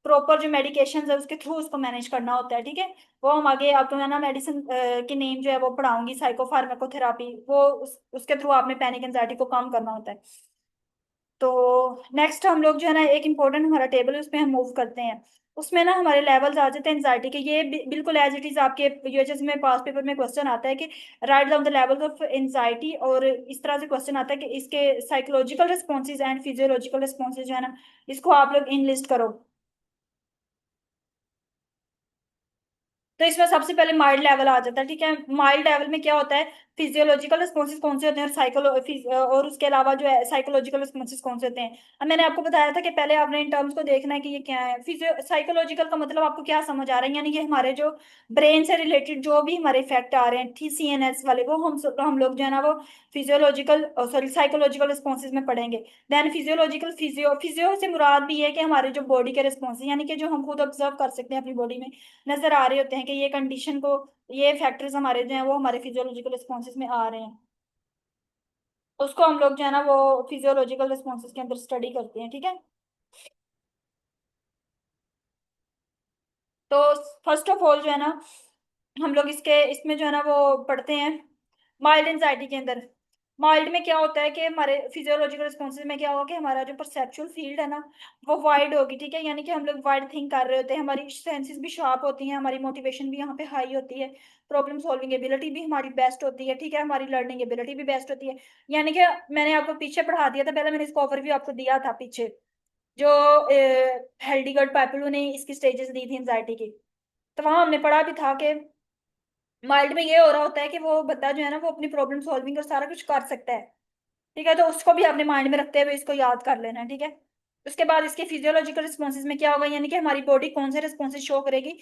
प्रॉपर जो मेडिकेशन है उसके थ्रू उसको मैनेज करना होता है। ठीक है। वो हम आगे आपको है ना मेडिसिन की नेम जो है वो पढ़ाऊंगी, साइकोफार्माकोथेरापी, वो उसके थ्रू आपने पैनिक एंजाइटी को कम करना होता है। तो नेक्स्ट हम लोग जो है ना एक इम्पोर्टेंट हमारा टेबल है उसमें हम मूव करते हैं। उसमें ना हमारे लेवल्स आ जाते हैं एंजाइटी के, ये बिल्कुल एज इट इज आपके यूएचएस में पास पेपर में क्वेश्चन आता है कि write down the levels of anxiety, और इस तरह से क्वेश्चन आता है कि इसके psychological responses and physiological responses जो है ना इसको आप लोग इन लिस्ट करो। तो इसमें सबसे पहले माइल्ड लेवल आ जाता है। ठीक है। माइल्ड लेवल में क्या होता है, फिजियोलॉजिकल रिस्पॉन्सेज कौन से होते हैं, और और उसके अलावा जो है साइकोलॉजिकल रिस्पॉन्सेज कौन से होते हैं। अब मैंने आपको बताया था कि पहले आपने इन टर्म्स को देखना है कि ये क्या है। फिजियो साइकोलॉजिकल का मतलब आपको क्या समझ आ रहा है, यानी कि हमारे जो ब्रेन से रिलेटेड जो भी हमारे इफेक्ट आ रहे हैं, थी सीएनएस वाले, वो हम लोग जो है ना वो फिजियोलॉजिकल सॉरी साइकोलॉजिकल रिस्पॉन्सेज में पढ़ेंगे। देन फिजियोलॉजिकल, फिजियो फिजियो से मुराद भी है कि हमारे जो बॉडी के रिस्पॉन्स यानी कि जो हम खुद ऑब्जर्व कर सकते हैं अपनी बॉडी में, नजर आ रहे होते हैं कि ये कंडीशन को, ये फैक्टर्स हमारे जो हैं वो हमारे फिजियोलॉजिकल रिस्पॉन्सेज में आ रहे हैं, उसको हम लोग जो है ना वो फिजियोलॉजिकल रिस्पॉन्सेज के अंदर स्टडी करते हैं। ठीक है। तो फर्स्ट ऑफ ऑल जो है ना हम लोग इसके इसमें जो है ना वो पढ़ते हैं माइल्ड एंजाइटी के अंदर। माइल्ड में क्या होता है कि हमारे फिजियोलॉजिकल रिस्पॉन्सेज में क्या होगा कि हमारा जो परसेप्चुअल फील्ड है ना वो वाइड होगी। ठीक है। यानी कि हम लोग वाइड थिंक कर रहे होते हैं, हमारी सेंसेस भी शार्प होती हैं, हमारी मोटिवेशन भी यहाँ पे हाई होती है, प्रॉब्लम सॉल्विंग एबिलिटी भी हमारी बेस्ट होती है। ठीक है। हमारी लर्निंग एबिलिटी भी बेस्ट होती है। यानी कि मैंने आपको पीछे पढ़ा दिया था, पहले मैंने इसको ओवरव्यू आपको दिया था पीछे, जो हेल्डिगर्ड पाइपलू ने इसकी स्टेजेस दी थी एंजाइटी की, तो वहां हमने पढ़ा भी था कि माइल्ड में ये हो रहा होता है कि वो बंदा जो है ना वो अपनी प्रॉब्लम सॉल्विंग और सारा कुछ कर सकता है। ठीक है। तो उसको भी अपने माइंड में रखते हुए इसको याद कर लेना है। ठीक है। उसके बाद इसके फिजियोलॉजिकल रिस्पॉन्सेज में क्या होगा, यानी कि हमारी बॉडी कौन से रिस्पॉन्सेज शो करेगी,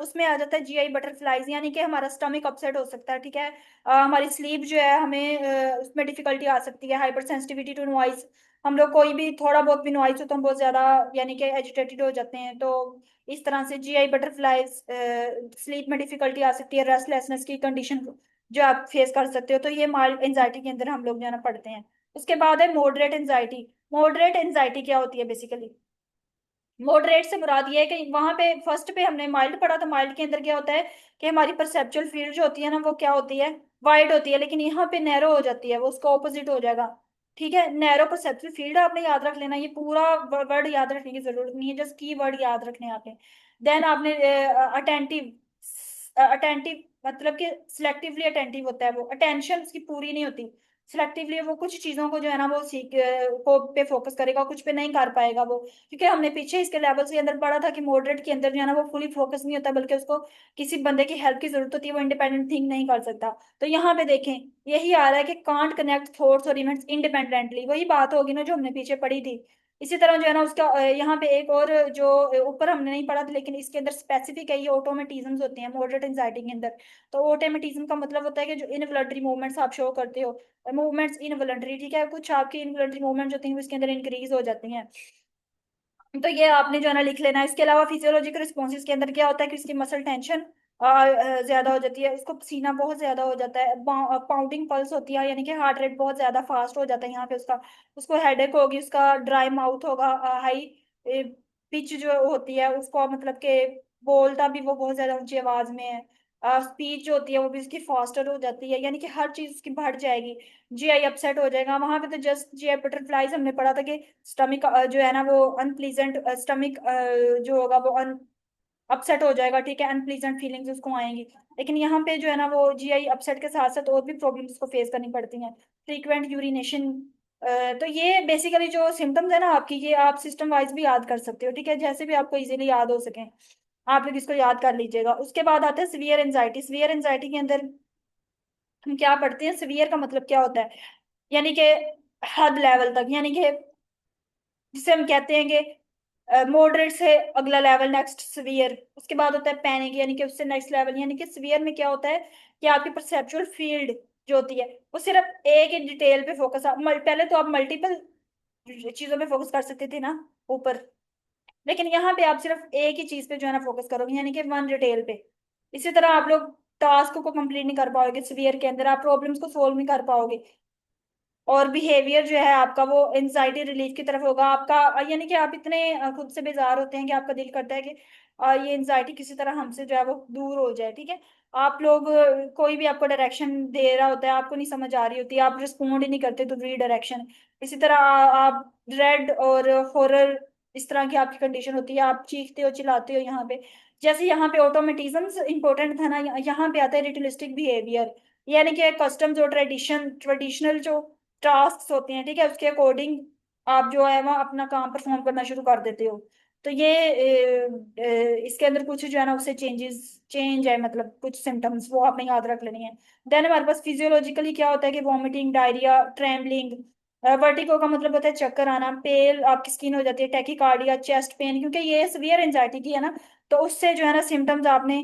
उसमें आ जाता है जीआई बटरफ्लाइज, यानी कि हमारा स्टमक अपसेट हो सकता है। ठीक है। हमारी स्लीप जो है हमें उसमें डिफिकल्टी आ सकती है, हाइपर सेंसिटिविटी टू नॉइज, हम लोग कोई भी थोड़ा बहुत भी नॉइज हो तो हम बहुत ज्यादा यानी कि एजिटेटेड हो जाते हैं, तो इस तरह से जीआई बटरफ्लाइज, स्लीप में डिफिकल्टी आ सकती है, रेस्टलेसनेस की कंडीशन जो आप फेस कर सकते हो, तो ये माइल्ड एंजाइटी के अंदर हम लोग जो है ना पढ़ते हैं। उसके बाद है मॉडरेट एंजाइटी। मॉडरेट एंजाइटी क्या होती है बेसिकली, मॉडरेट से मुराद ये है कि वहां पे फर्स्ट पे हमने माइल्ड पढ़ा, तो माइल्ड के अंदर क्या होता है कि हमारी परसेप्चुअल फील्ड जो होती है ना वो क्या होती है, वाइड होती है, लेकिन यहाँ पे नैरो हो जाती है, वो उसका ऑपोजिट हो जाएगा। ठीक है। नैरो परसेप्चुअल फील्ड आपने याद रख लेना, ये पूरा वर्ड याद रखने की जरूरत नहीं है, जस्ट की वर्ड याद रखने हैं आपने। देन आपने अटेंटिव, अटेंटिव मतलब कि सिलेक्टिवली अटेंटिव होता है, वो अटेंशन उसकी पूरी नहीं होती, सिलेक्टिवली वो कुछ चीजों को जो है ना वो सीख को पे फोकस करेगा, कुछ पे नहीं कर पाएगा वो, क्योंकि हमने पीछे इसके लेवल्स के अंदर पढ़ा था कि मॉडरेट के अंदर जो है ना वो फुली फोकस नहीं होता, बल्कि उसको किसी बंदे की हेल्प की जरूरत होती है, वो इंडिपेंडेंट थिंक नहीं कर सकता। तो यहाँ पे देखें यही आ रहा है कि कांट कनेक्ट थॉट्स और इवेंट्स इंडिपेंडेंटली, वही बात होगी ना जो हमने पीछे पढ़ी थी। इसी तरह जो है ना उसका यहाँ पे एक और जो ऊपर हमने नहीं पढ़ा था लेकिन इसके अंदर स्पेसिफिक है, ये ऑटोमेटिज्म्स होते हैं मॉडरेट एंजाइटी के अंदर। तो ऑटोमेटिज्म का मतलब होता है कि जो इनवॉलंटरी मूवमेंट्स आप शो करते हो, मूवमेंट्स इनवॉलंटरी, ठीक है, कुछ आपकी इनवॉलंटरी मूवमेंट जो होती हैं वो इसके अंदर इंक्रीज हो जाती हैं। तो ये आपने जो है ना लिख लेना है। इसके अलावा फिजियोलॉजिकल रिस्पॉन्सेज के अंदर क्या होता है कि उसकी मसल टेंशन ज्यादा हो जाती है, उसको पसीना बहुत ज्यादा हो जाता है, पाउंडिंग पल्स होती है, यानी कि हार्ट रेट बहुत ज्यादा फास्ट हो जाता है यहाँ पे उसका, उसको हेडेक होगी, उसका ड्राई माउथ होगा, हाई पिच जो होती है उसको मतलब कि बोलता भी वो बहुत ज्यादा ऊंची आवाज में है, स्पीच जो होती है वो भी उसकी फास्टर हो जाती है, यानी कि हर चीज उसकी बढ़ जाएगी, जीआई अपसेट हो जाएगा वहां पे। तो जस्ट जीआई बटरफ्लाइज हमने पढ़ा था कि स्टमक जो है ना वो अनप्लीजेंट स्टमक जो होगा वो अपसेट हो जाएगा, ठीक है, अनप्लीजेंट फीलिंग्स उसको आएंगी। लेकिन यहाँ पे जो है ना वो जीआई अपसेट के साथ साथ और भी प्रॉब्लम्स को फेस करनी पड़ती हैं। Frequent urination. तो ये बेसिकली जो सिम्टम्स है ना आपकी, ये आप सिस्टम वाइज भी याद कर सकते हो, ठीक है, जैसे भी आपको इजीली याद हो सके आप लोग इसको याद कर लीजिएगा। उसके बाद आता है सीवियर एंजाइटी। सीवियर एंजाइटी के अंदर हम क्या पढ़ते हैं, सीवियर का मतलब क्या होता है, यानी कि हद लेवल तक, यानी कि जिसे हम कहते हैं कि मॉडरेट से अगला लेवल, नेक्स्ट सीवियर। उसके बाद होता है पैनिक, यानी कि उससे नेक्स्ट लेवल। यानी कि सीवियर में क्या होता है कि आपकी परसेप्चुअल फील्ड जो होती है वो सिर्फ एक ही डिटेल पे फोकस, पहले तो आप मल्टीपल चीजों पे फोकस कर सकते थे ना ऊपर, लेकिन यहाँ पे आप सिर्फ एक ही चीज पे जो है ना फोकस करोगे, यानी कि वन डिटेल पे। इसी तरह आप लोग टास्क को कंप्लीट नहीं कर पाओगे सीवियर के अंदर, आप प्रॉब्लम्स को सोल्व नहीं कर पाओगे। और बिहेवियर जो है आपका वो एंजाइटी रिलीफ की तरफ होगा आपका, यानी कि आप इतने खुद से बेजार होते हैं कि आपका दिल करता है कि ये एंजाइटी किसी तरह हमसे जो है वो दूर हो जाए, ठीक है। आप लोग कोई भी आपको डायरेक्शन दे रहा होता है, आपको नहीं समझ आ रही होती, आप रिस्पॉन्ड ही नहीं करते तो रीडायरेक्शन। इसी तरह आप रेड और हॉरर, इस तरह की आपकी कंडीशन होती है, आप चीखते हो चिल्लाते हो यहाँ पे। जैसे यहाँ पे ऑटोमेटिज्म इंपॉर्टेंट था ना, यहाँ पे आता है रिटलिस्टिक बिहेवियर, यानी कि कस्टम्स और ट्रेडिशनल जो टास्क होते हैं, ठीक है, उसके अकॉर्डिंग आप जो है वहाँ अपना काम परफॉर्म करना शुरू कर देते हो। तो ये इसके अंदर कुछ जो है ना उससे चेंज है, मतलब कुछ सिम्टम्स वो आपने याद रख लेनी है। देन हमारे पास फिजियोलॉजिकली क्या होता है कि वॉमिटिंग, डायरिया, ट्रेम्बलिंग। वर्टिगो का मतलब होता है चक्कर आना, पेल आपकी स्किन हो जाती है, टैकीकार्डिया, चेस्ट पेन, क्योंकि ये सीवियर एंजाइटी की है ना, तो उससे जो है ना सिम्टम्स आपने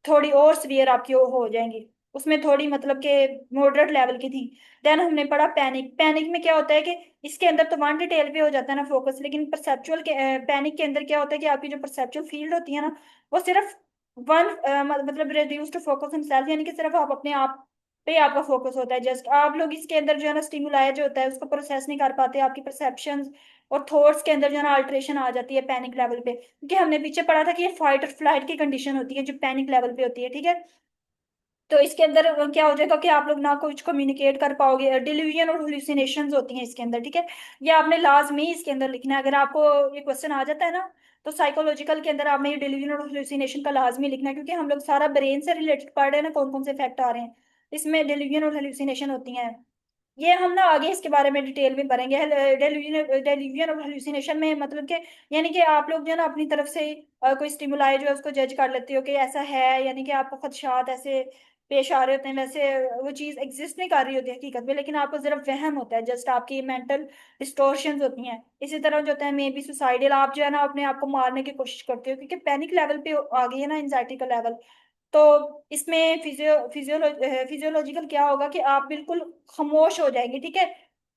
थोड़ी और सीवियर आपकी हो जाएंगी। उसमें थोड़ी मतलब के मॉडरेट लेवल की थी। देन हमने पढ़ा पैनिक। पैनिक में क्या होता है कि इसके अंदर तो वन डिटेल पे हो जाता है ना फोकस, लेकिन परसेप्चुअल के पैनिक के अंदर क्या होता है कि आपकी जो परसेप्चुअल फील्ड होती है ना वो सिर्फ वन मतलब रिड्यूस्ड फोकस हिमसेल्फ, यानी कि सिर्फ आप अपने आप पे आपका फोकस होता है, जस्ट आप लोग इसके अंदर जो है ना स्टिमुलाया जो होता है उसको प्रोसेस नहीं कर पाते, आपकी परसेप्शंस और थॉट्स के अंदर जो है ना अल्ट्रेशन आ जाती है पैनिक लेवल पे, क्योंकि हमने पीछे पढ़ा था कि ये फाइट और फ्लाइट की कंडीशन होती है जो पैनिक लेवल पे होती है, ठीक है। तो इसके अंदर क्या हो जाएगा कि आप लोग ना कुछ कम्युनिकेट कर पाओगे, डिल्यूजन और हेलुसिनेशंस होती हैं इसके अंदर, ठीक है। ये आपने लाजमी इसके अंदर लिखना है, अगर आपको ये क्वेश्चन आ जाता है ना तो साइकोलॉजिकल के अंदर आपने ये डिल्यूजन और हेलुसिनेशन का लाजमी लिखना है, क्योंकि हम लोग सारा ब्रेन से रिलेटेड पढ़ रहे हैं ना, कौन कौन से इफेक्ट आ रहे हैं, इसमें डिल्यूजन और हेलुसिनेशन होती हैं। ये हम ना आगे इसके बारे में डिटेल में पढ़ेंगे। डेल्यूजन और हेलुसिनेशन में मतलब कि यानी कि आप लोग जो है ना अपनी तरफ से कोई स्टिमुलाई जो है उसको जज कर लेते हो कि ऐसा है, यानी कि आपको खदशात ऐसे पेश आ रहे होते हैं, वैसे वो चीज एग्जिस्ट नहीं कर रही होती है हकीकत में, लेकिन आपको सिर्फ वहम होता है, जस्ट आपकी मेंटल डिस्टोर्शंस होती हैं। इसी तरह जो होता है मे बी सुसाइडल, आप जो है ना अपने आप को मारने की कोशिश करते हो, क्योंकि पैनिक लेवल पे आ गई है ना एंजाइटी का लेवल। तो इसमें फिजियोलॉजिकल क्या होगा कि आप बिल्कुल खामोश हो जाएंगे, ठीक है,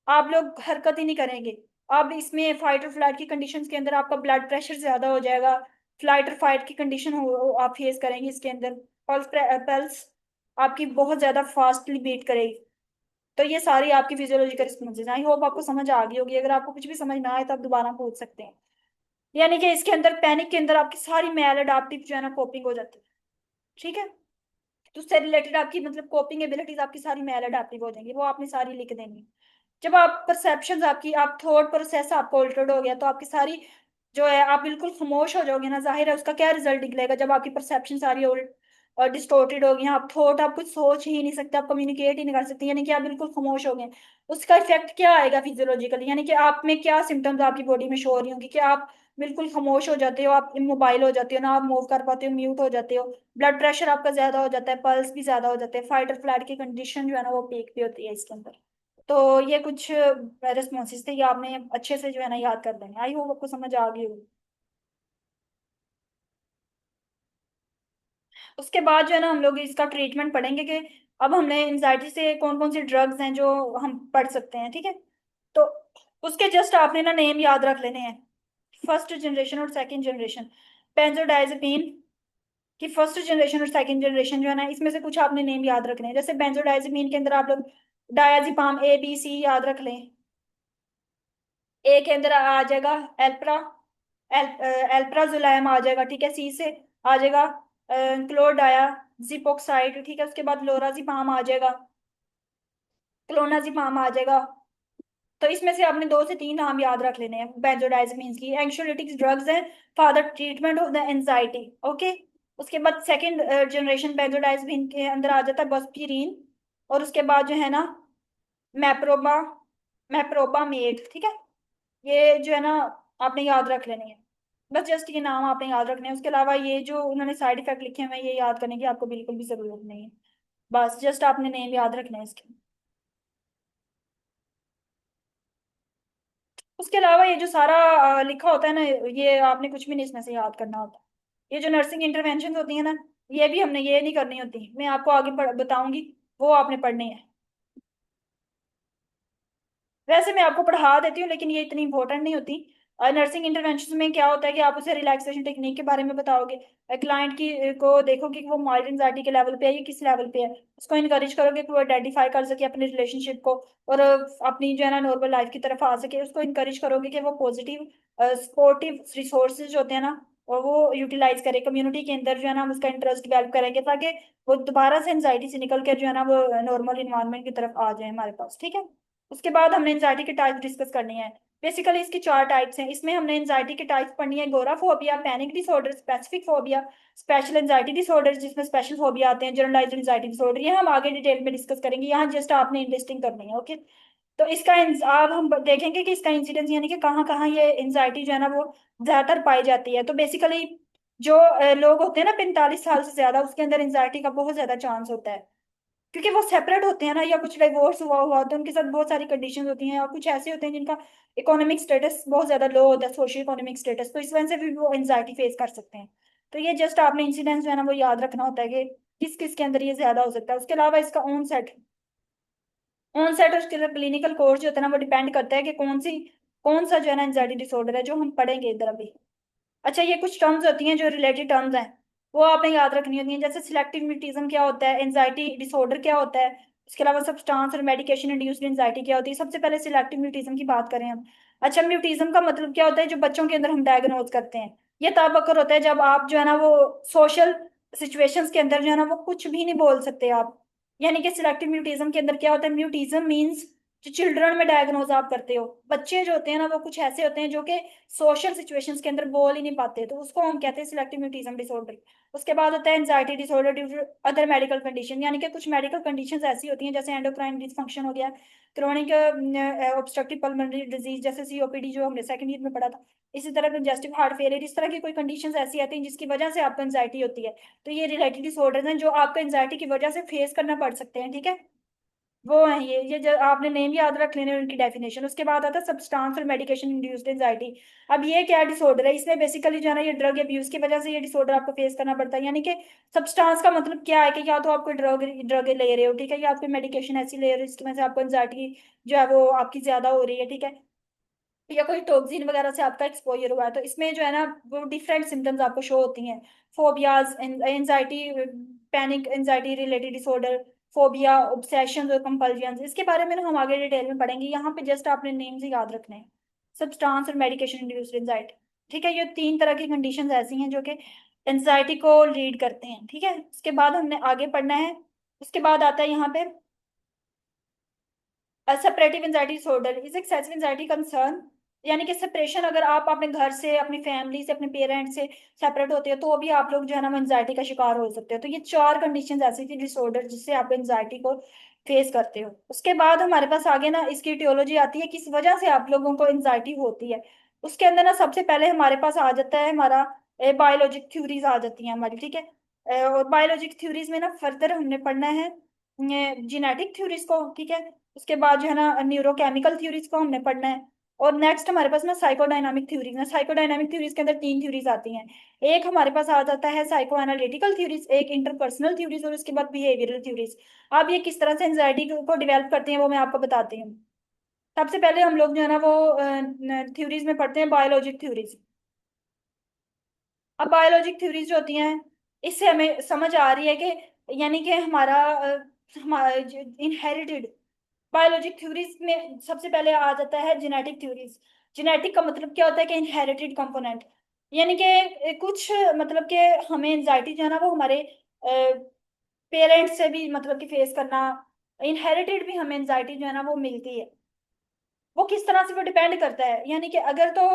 आप लोग हरकत ही नहीं करेंगे। अब इसमें फाइट और फ्लाइट की कंडीशंस के अंदर आपका ब्लड प्रेशर ज्यादा हो जाएगा, फ्लाइट और फाइट की कंडीशन हो आप फेस करेंगे इसके अंदर। पल्स आपकी बहुत ज्यादा फास्टली बीट करेगी। तो ये सारी आपकी फिजियोलॉजिकल रिस्पॉन्सेज, आई होप आपको समझ आ गई होगी, अगर आपको कुछ भी समझ ना आए तो आप दोबारा पूछ सकते हैं। यानी कि इसके अंदर पैनिक के अंदर आपकी सारी मैल अडाप्टिव जो है ना कोपिंग हो जाती है, ठीक है। तो उससे रिलेटेड आपकी मतलब कोपिंग एबिलिटीज आपकी सारी मेल अडेप्टिव हो जाएंगी, वो आपने सारी लिख देनी। जब आप परसेप्शन आपकी, आप थॉट प्रोसेस आपको ऑल्टर्ड हो गया तो आपकी सारी जो है आप बिल्कुल खामोश हो जाओगे ना, जाहिर है उसका क्या रिजल्ट निकलेगा, जब आपकी परसेप्शन सारी और डिस्टोर्टेड होगी, आप थॉट आप कुछ सोच ही नहीं सकते, आप कम्युनिकेट ही नहीं कर सकते, यानी कि आप बिल्कुल खामोश हो गए। उसका इफेक्ट क्या आएगा फिजियोलॉजिकली, यानी कि आप में क्या सिम्टम्स आपकी बॉडी में शो हो रही होंगी कि आप बिल्कुल खामोश हो जाते हो, आप इमोबाइल हो जाते हो ना, आप मूव कर पाते हो, म्यूट हो जाते हो, ब्लड प्रेशर आपका ज्यादा हो जाता है, पल्स भी ज्यादा हो जाते हैं, फाइट और फ्लाइट की कंडीशन जो है ना वो पीक पे होती है इसके अंदर। तो ये कुछ रिस्पॉन्सेज थे, ये आपने अच्छे से जो है ना याद कर लेंगे, आई होप आपको समझ आ गई होगी। उसके बाद जो है ना हम लोग इसका ट्रीटमेंट पढ़ेंगे कि अब हमने एंजाइटी से कौन कौन सी ड्रग्स हैं जो हम पढ़ सकते हैं, ठीक है। तो उसके जस्ट आपने ना नेम याद रख लेने हैं, फर्स्ट जनरेशन और सेकंड जनरेशन। बेंजोडाइजेपिन कि फर्स्ट जनरेशन और सेकंड जनरेशन जो है ना इसमें से कुछ आपने नेम याद रखने हैं, जैसे बेंजोडाइजेपिन के अंदर आप लोग डायazepam ABC याद रख लें। ए के अंदर आ जाएगा एल्प्रा, एल्प्राजोलैम आ जाएगा, ठीक है, सी से आ जाएगा क्लोडाया जिपोक्साइड, ठीक है, उसके बाद लोराजिपाम आ जाएगा, क्लोनाजिपाम आ जाएगा, तो इसमें से आपने दो से तीन नाम याद रख लेने हैं बेंजोडाइजमीन्स की। एंक्सियोलिटिक्स ड्रग्स हैं for the treatment of the anxiety. Okay. उसके बाद सेकंड जनरेशन बेंजोडाइजमीन के अंदर आ जाता है बस्पिरीन। और उसके बाद जो है ना मैप्रोबा, मैप्रोबामेट। ठीक है। ये जो है ना आपने याद रख लेने हैं। बस जस्ट ये नाम आपने याद रखने हैं। उसके अलावा ये जो उन्होंने साइड इफेक्ट लिखे हुए हैं ये याद करने की आपको बिल्कुल भी जरूरत नहीं है। बस जस्ट आपने नेम याद रखना है इसके। उसके अलावा ये जो सारा लिखा होता है ना, ये आपने कुछ भी नहीं इसमें से याद करना होता। ये जो नर्सिंग इंटरवेंशन होती है ना, ये भी हमने ये नहीं करनी होती। मैं आपको आगे बताऊंगी, वो आपने पढ़नी है। वैसे मैं आपको पढ़ा देती हूँ लेकिन ये इतनी इंपॉर्टेंट नहीं होती। नर्सिंग इंटरवेंशन में क्या होता है कि आप उसे रिलैक्सेशन टेक्निक के बारे में बताओगे। क्लाइंट की को देखोगे कि वो माइल्ड एंजाइटी के लेवल पे है या किस लेवल पे है। उसको इनकरेज करोगे कि वो आइडेंटिफाई कर सके अपने रिलेशनशिप को, और अपनी जो है ना नॉर्मल लाइफ की तरफ आ सके। उसको इनकरेज करोगे कि वो पॉजिटिव सपोर्टिव रिसोर्सेज होते हैं ना, और वो यूटिलाइज करे कम्युनिटी के अंदर। जो है ना हम उसका इंटरेस्ट डेवलप करेंगे ताकि वो दोबारा से एंजाइटी से निकल कर जो है ना वो नॉर्मल इन्वायरमेंट की तरफ आ जाए हमारे पास। ठीक है। उसके बाद हमने एंजाइटी के टाइप डिस्कस करनी है। बेसिकली इसकी चार टाइप्स हैं। इसमें हमने एंजाइटी के टाइप्स पढ़नी है। Agoraphobia, panic disorder, specific phobia, special anxiety disorder जिसमें स्पेशल फोबिया आते हैं, जनरलाइज्ड एंजाइटी डिसऑर्डर। ये हम आगे डिटेल में डिस्कस करेंगे, यहाँ जस्ट आपने लिस्टिंग करनी है। ओके। तो इसका अब हम देखेंगे कि इसका इंसिडेंस यानी कि कहाँ कहाँ ये एंजाइटी जो है ना वो ज्यादातर पाई जाती है। तो बेसिकली जो लोग होते हैं ना 45 साल से ज्यादा, उसके अंदर एंजाइटी का बहुत ज्यादा चांस होता है, क्योंकि वो सेपरेट होते हैं ना, या कुछ डिवोर्स हुआ हुआ तो उनके साथ बहुत सारी कंडीशंस होती हैं, और कुछ ऐसे होते हैं जिनका इकोनॉमिक स्टेटस बहुत ज्यादा लो होता है, सोशियो इकोनॉमिक स्टेटस, तो इस वजह से भी वो एंजाइटी फेस कर सकते हैं। तो ये जस्ट आपने इंसिडेंस जो है ना वो याद रखना होता है कि किस किस के अंदर ये ज्यादा हो सकता है। उसके अलावा इसका ऑन सेट और क्लिनिकल कोर्स जो होता है ना वो डिपेंड करता है कि कौन सा जो है ना एंजाइटी डिसऑर्डर है जो हम पढ़ेंगे इधर अभी। अच्छा, ये कुछ टर्म्स होती हैं जो रिलेटेड टर्म्स हैं, वो आपने याद रखनी होती हैं। जैसे सिलेक्टिव म्यूटिज्म क्या होता है, एंजाइटी डिसऑर्डर क्या होता है, उसके अलावा सब्सटेंस और मेडिकेशन इंड्यूस्ड एंजाइटी क्या होती है। सबसे पहले सिलेक्टिव म्यूटिज्म की बात करें हम। अच्छा, म्यूटिज्म का मतलब क्या होता है, जो बच्चों के अंदर हम डायग्नोज करते हैं। ये तब अकर होता है जब आप जो है ना वो सोशल सिचुएशंस के अंदर जो है ना वो कुछ भी नहीं बोल सकते आप। यानी कि सिलेक्टिव म्यूटिज्म के अंदर क्या होता है, म्यूटिज्म मीन्स जो चिल्ड्रन में डायग्नोज आप करते हो, बच्चे जो होते हैं ना वो कुछ ऐसे होते हैं जो कि सोशल सिचुएशंस के अंदर बोल ही नहीं पाते, तो उसको हम कहते हैं सिलेक्टिव म्यूटिज्म डिसऑर्डर। उसके बाद होता है anxiety disorder due to other medical condition, यानी कि कुछ मेडिकल कंडीशंस ऐसी होती हैं जैसे एंडोक्राइन डिसफंक्शन हो गया, क्रोनिक ऑब्स्ट्रक्टिव पल्मोनरी डिजीज जैसे सीओपीडी जो हमने सेकंड ईयर में पढ़ा था, इसी तरह कंजेस्टिव हार्ट फेलियर, इस तरह की कोई कंडीशंस ऐसी आती हैं जिसकी वजह से आपको एंजाइटी होती है। तो ये रिलेटेड डिसऑर्डर्स हैं जो आपको एंजाइटी की वजह से फेस करना पड़ सकते हैं। ठीक है। वो है ये जो आपने नेम याद रख लेने उनकी डेफिनेशन। उसके बाद आता है सब्सटेंस और मेडिकेशन इंड्यूस्ड एंजाइटी। अब ये क्या डिसऑर्डर है, इसमें बेसिकली जो है ना ये ड्रग अब्यूज की वजह से ये डिसऑर्डर आपको फेस करना पड़ता है। यानी कि सब्सटेंस का मतलब क्या है कि या तो आप कोई ड्रग ड्रग ले रहे हो, ठीक है, या आप कोई मेडिकेशन ऐसी ले रहे हो जिसकी वजह से आपको एंजाइटी जो है वो आपकी ज्यादा हो रही है, ठीक है, या कोई टॉक्सिन वगैरह से आपका एक्सपोजर हुआ है, तो इसमें जो है ना वो डिफरेंट सिम्टम्स आपको शो होती हैं। Phobias, anxiety, panic anxiety related disorder, phobia, obsessions और कंपल्जन्स, इसके बारे में ना हम आगे डिटेल में पढ़ेंगे। यहाँ पे जस्ट आपने नेम से याद रखने हैं, सब्सटेंस और मेडिकेशन इंड्यूस्ड एंजाइटी। ठीक है, ये तीन तरह की कंडीशंस ऐसी हैं जो कि एंजाइटी को लीड करते हैं। ठीक है, उसके बाद हमने आगे पढ़ना है। उसके बाद आता है यहाँ पे separative anxiety disorder is excessive anxiety concern, यानी कि सेपरेशन, अगर आप अपने घर से, अपनी फैमिली से, अपने पेरेंट्स से सेपरेट होते हो तो भी आप लोग जो है ना एंजाइटी का शिकार हो सकते हो। तो ये चार कंडीशंस ऐसी थी डिसऑर्डर जिससे आप एंजाइटी को फेस करते हो। उसके बाद हमारे पास आगे ना इसकी etiology आती है, किस वजह से आप लोगों को एंजाइटी होती है। उसके अंदर ना सबसे पहले हमारे पास आ जाता है हमारा बायोलॉजिक थ्योरीज आ जाती हैं हमारी। ठीक है। और बायोलॉजिक थ्योरीज में ना फर्दर हमने पढ़ना है जेनेटिक थ्योरीज को। ठीक है। उसके बाद जो है ना न्यूरोकेमिकल थ्योरीज को हमने पढ़ना है। और नेक्स्ट हमारे पास ना साइकोडायनामिक थ्योरीज है। साइकोडायनामिक थ्योरीज के अंदर तीन थ्योरीज आती हैं। एक हमारे पास आ जाता है साइको एनालिटिकल थ्योरीज, एक इंटरपर्सनल थ्योरीज, और उसके बाद बिहेवियरल थ्योरीज। अब ये किस तरह से एंजाइटी को डिवेल्प करते हैं वो मैं आपको बताती हूँ। सबसे पहले हम लोग जो है ना वो थ्योरीज में पढ़ते हैं बायोलॉजिक थ्योरीज। अब बायोलॉजिक थ्योरीज जो होती हैं इससे हमें समझ आ रही है कि यानी कि हमारा इनहेरिटेड बायोलॉजिक थ्योरीज में सबसे पहले आ जाता है जेनेटिक थ्योरीज। जेनेटिक का मतलब क्या होता है कि इनहेरिटेड कंपोनेंट, यानी कि कुछ मतलब कि हमें एंजाइटी जो है ना वो हमारे पेरेंट्स से भी मतलब कि फेस करना, इनहेरिटेड भी हमें एंजाइटी जो है ना वो मिलती है। वो किस तरह से वो डिपेंड करता है, यानी कि अगर तो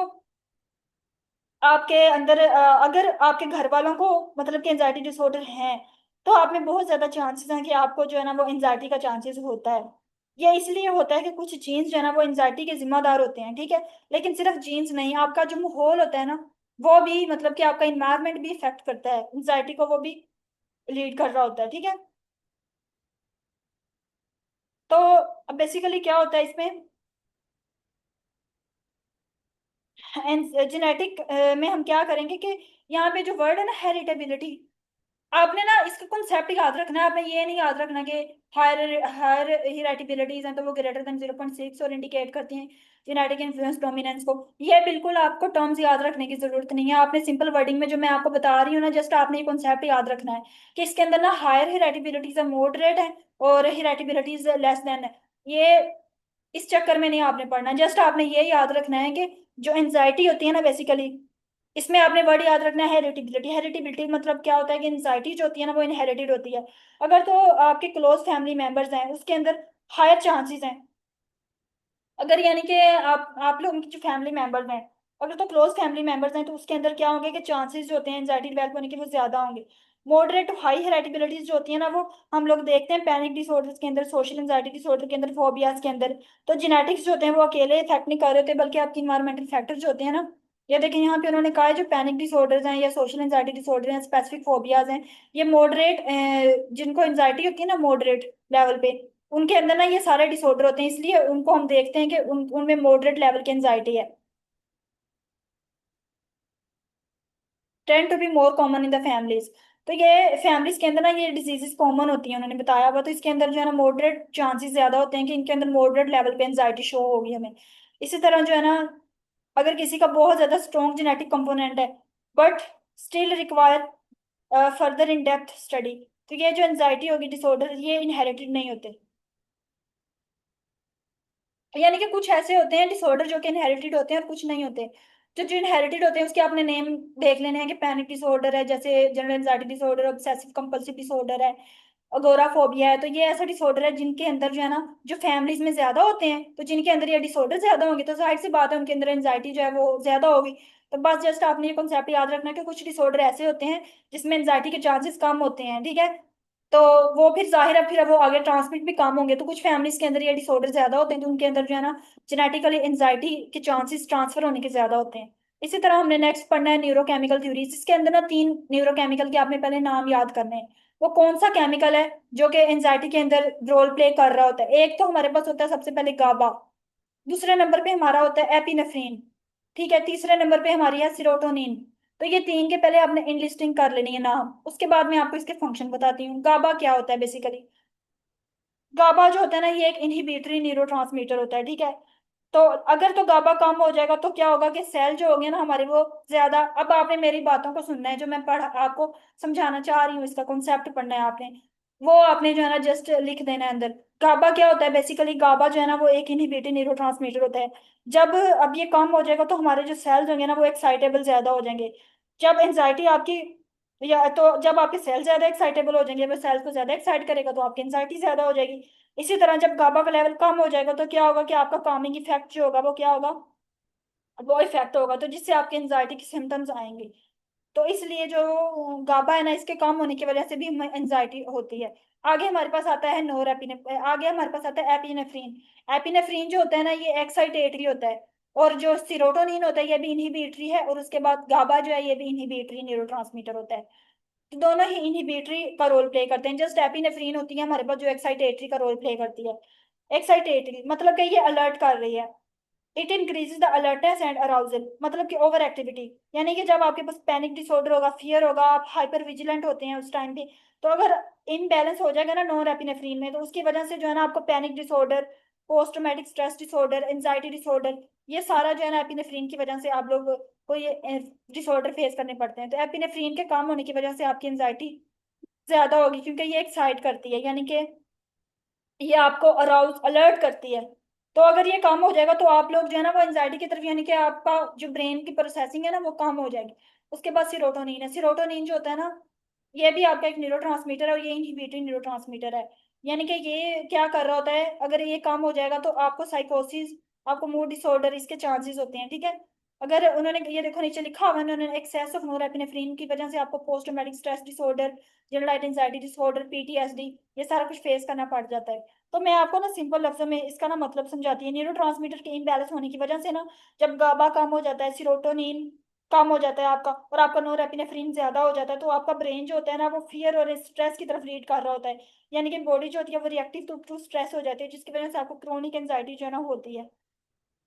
आपके अंदर अगर आपके घर वालों को मतलब कि एंजाइटी डिसऑर्डर है, तो आप में बहुत ज्यादा चांसेस हैं कि आपको जो है ना वो एंजाइटी का चांसेस होता है। ये इसलिए होता है कि कुछ जीन्स जो है ना वो एंजाइटी के जिम्मेदार होते हैं, ठीक है। लेकिन सिर्फ जीन्स नहीं, आपका जो माहौल होता है ना, वो भी मतलब कि आपका इन्वायरमेंट भी इफेक्ट करता है एंजाइटी को, वो भी लीड कर रहा होता है, ठीक है। तो अब बेसिकली क्या होता है इसमें, जेनेटिक में हम क्या करेंगे कि यहाँ पे जो वर्ड है ना हेरिटेबिलिटी, आपने ना इसका कॉन्सेप्ट याद रखना है। आपने ये नहीं याद रखना कि हायर हायर हेरिटेबिलिटीज हैं तो वो ग्रेटर देन 0.6 और इंडिकेट करती हैं जेनेटिक इन्फ्लुएंस डोमिनेंस को। ये बिल्कुल आपको टर्म्स याद रखने की जरूरत नहीं है। आपने सिंपल वर्डिंग में जो मैं आपको बता रही हूँ ना, जस्ट आपने ये कॉन्सेप्ट याद रखना है कि इसके अंदर ना हायर हेरिटेबिलिटीज है, मॉडरेट है, और हेरिटेबिलिटीज लेस देन है। ये इस चक्कर में नहीं आपने पढ़ना, जस्ट आपने ये याद रखना है कि जो एंजाइटी होती है ना बेसिकली, इसमें आपने वर्ड याद रखना है हेरिडिटी। हेरिडिटी मतलब क्या होता है कि एंजाइटी जो होती है ना वो इनहेरिटेड होती है। अगर तो आपके क्लोज फैमिली मेंबर्स हैं उसके अंदर हायर चांसेस हैं, अगर यानी कि आप लोगों की जो फैमिली मेंबर्स हैं, अगर तो क्लोज फैमिली मेंबर्स हैं तो उसके अंदर क्या होंगे कि चांसेस जो होते हैं एंजाइटी डेवलप होने के वो ज्यादा होंगे। मॉडरेट टू हाई हेरिटेबिलिटीज जो होती है ना वो हम लोग देखते हैं पैनिक डिसऑर्डर्स के अंदर, सोशल एंजाइटी डिसऑर्डर के अंदर, फोबियाज के अंदर। तो जेनेटिक्स जो होते हैं वो अकेले इफेक्ट नहीं कर रहे होते, बल्कि आपकी इन्वायरमेंटल फैक्टर जो होते हैं ना, ये देखिए यहाँ पे उन्होंने कहा है जो पैनिक डिसऑर्डर्स हैं या सोशल एंजाइटी डिसऑर्डर हैं, स्पेसिफिक फोबियाज हैं, ये मॉडरेट, जिनको एंजाइटी होती है ना मॉडरेट लेवल पे, उनके अंदर ना ये सारे डिसऑर्डर होते हैं, इसलिए उनको हम देखते हैं कि उनमें मॉडरेट लेवल की एंजाइटी है। Tend to be more common in the families. तो ये फैमिलीज के अंदर ना ये डिजीजेस कॉमन होती हैं, उन्होंने बताया हुआ। तो इसके अंदर जो है ना मॉडरेट चांसेस ज्यादा होते हैं कि इनके अंदर मॉडरेट लेवल पे एंजाइटी शो होगी हमें। इसी तरह जो है ना, अगर किसी का बहुत ज्यादा स्ट्रॉन्ग जेनेटिक कंपोनेंट है but still require further in depth study, तो ये जो एंजाइटी होगी डिसऑर्डर ये इनहेरिटेड नहीं होते। यानी कि कुछ ऐसे होते हैं डिसऑर्डर जो कि इनहेरिटेड होते हैं और कुछ नहीं होते। जो जो इनहेरिटेड होते हैं उसके आपने नेम देख लेने हैं कि पैनिक डिसऑर्डर है, जैसे general anxiety disorder, obsessive compulsive disorder है, अगोराफोबिया है। तो ये ऐसा डिसऑर्डर है जिनके अंदर जो है ना जो फैमिलीज में ज्यादा होते हैं, तो जिनके अंदर ये डिसऑर्डर ज्यादा होंगे तो जाहिर सी बात है उनके अंदर एंजाइटी जो है वो ज्यादा होगी। तो बस जस्ट आपने ये कॉन्सेप्ट याद रखना है कि कुछ डिसऑर्डर ऐसे होते हैं जिसमें एंजाइटी के चांसेस कम होते हैं, ठीक है। तो वो फिर जाहिर है फिर वो आगे ट्रांसमिट भी कम होंगे। तो कुछ फैमिलीज के अंदर ये डिसऑर्डर ज्यादा होते हैं तो उनके अंदर जो है ना जेनेटिकली एंजाइटी के चांसेस ट्रांसफर होने के ज्यादा होते हैं। इसी तरह हमने नेक्स्ट पढ़ना है न्यूरोकेमिकल थ्योरीज। इसके अंदर ना तीन न्यूरोकेमिकल के आपने पहले नाम याद करने हैं। वो कौन सा केमिकल है जो कि एंजाइटी के अंदर रोल प्ले कर रहा होता है। एक तो हमारे पास होता है सबसे पहले गाबा, दूसरे नंबर पे हमारा होता है एपिनेफ्रीन, ठीक है, तीसरे नंबर पे हमारी है सिरोटोनिन। तो ये तीन के पहले आपने इनलिस्टिंग कर लेनी है नाम, उसके बाद मैं आपको इसके फंक्शन बताती हूँ। गाबा क्या होता है बेसिकली, गाबा जो होता है ना ये एक इनहिबिटरी न्यूरोट्रांसमीटर होता है, ठीक है। तो अगर तो गाबा कम हो जाएगा तो क्या होगा कि सेल जो होंगे ना हमारे वो ज्यादा, अब आपने मेरी बातों को सुनना है जो मैं पढ़ आपको समझाना चाह रही हूँ, इसका कॉन्सेप्ट पढ़ना है आपने, वो आपने जो है ना जस्ट लिख देना है अंदर। गाबा क्या होता है बेसिकली, गाबा जो है ना वो एक इनहिबिटरी न्यूरोट्रांसमीटर होता है। जब अब ये कम हो जाएगा तो हमारे जो सेल्स होंगे ना वो एक्साइटेबल ज्यादा हो जाएंगे। जब एंजाइटी आपकी, या तो जब आपके सेल ज्यादा एक्साइटेबल हो जाएंगे, वो सेल्स को ज्यादा एक्साइट करेगा तो आपकी एंजाइटी ज्यादा हो जाएगी। इसी तरह जब गाबा का लेवल कम हो जाएगा तो क्या होगा कि आपका कामिंग इफेक्ट जो होगा वो क्या होगा, वो इफेक्ट होगा, तो जिससे आपके एंजाइटी के सिम्टम्स आएंगे। तो इसलिए जो गाबा है ना इसके कम होने की वजह से भी हमें एंजाइटी होती है। आगे हमारे पास आता है नोर एपिने आगे हमारे पास आता है एपिनेफ्रीन। एपिनेफ्रीन जो होता है ना ये एक्साइटेटरी होता है, और जो सिरोटोनिन होता है ये भी इनहिबिटरी है, और उसके बाद गाबा जो है ये भी इनहिबिटरी न्यूरोट्रांसमीटर होता है। तो दोनों ही इनहिबिटरी का रोल प्ले करते हैं। जस्ट एपिनेफ्रीन होती है हमारे पास जो एक्साइटेटरी का रोल प्ले करती है। एक्साइटेटरी मतलब कि ये अलर्ट कर रही है। It increases the alertness and arousal, मतलब कि ओवर एक्टिविटी, यानी कि जब आपके पास पैनिक डिसऑर्डर होगा, फियर होगा, आप हाइपर विजिलेंट होते हैं उस टाइम पे, तो अगर इनबैलेंस हो जाएगा ना नॉर एपिनेफ्रीन में, तो उसकी वजह से जो है ना आपको panic disorder, post traumatic stress disorder, anxiety disorder, ये सारा जो है ना एपिनेफ्रीन की वजह से आप लोग को ये डिसऑर्डर फेस करने पड़ते हैं। तो एपिनेफ्रीन के कम होने की वजह से आपकी एंजाइटी ज्यादा होगी, क्योंकि ये एक्साइट करती है, यानी कि ये आपको अराउज अलर्ट करती है। तो अगर ये कम हो जाएगा तो आप लोग जो है ना वो एंजाइटी की तरफ, यानी कि आपका जो ब्रेन की प्रोसेसिंग है ना वो कम हो जाएगी। उसके बाद सिरोटोनिन है। सिरोटोनिन जो होता है ना ये भी आपका एक न्यूरोट्रांसमीटर है, और ये इनहिबिटरी न्यूरोट्रांसमीटर है। यानी कि ये क्या कर रहा होता है, अगर ये कम हो जाएगा तो आपको साइकोसिस आपको मूड डिसऑर्डर इसके चांसेस होते हैं, ठीक है। अगर उन्होंने ये देखो नीचे लिखा हुआ है, उन्होंने एक्सेस ऑफ नोरेपेनेफ्रिन की वजह से आपको post traumatic stress disorder, generalize anxiety disorder, PTSD, ये सारा कुछ फेस करना पड़ जाता है। तो मैं आपको ना सिंपल लफ्जों में इसका ना मतलब समझाती है। न्यूरोट्रांसमीटर के इम्बैलेंस होने की वजह से ना, जब गाबा कम हो जाता है, सीरोटोनिन कम हो जाता है आपका, और आपका नोरेपेनेफ्रिन ज्यादा हो जाता है, तो आपका ब्रेन जो होता है ना वो फियर और स्ट्रेस की तरफ लीड कर रहा होता है। यानी कि बॉडी जो होती है वो रिएक्टिव टू स्ट्रेस हो जाती है, जिसकी वजह से आपको क्रोनिक एंजाइटी जो है ना होती है।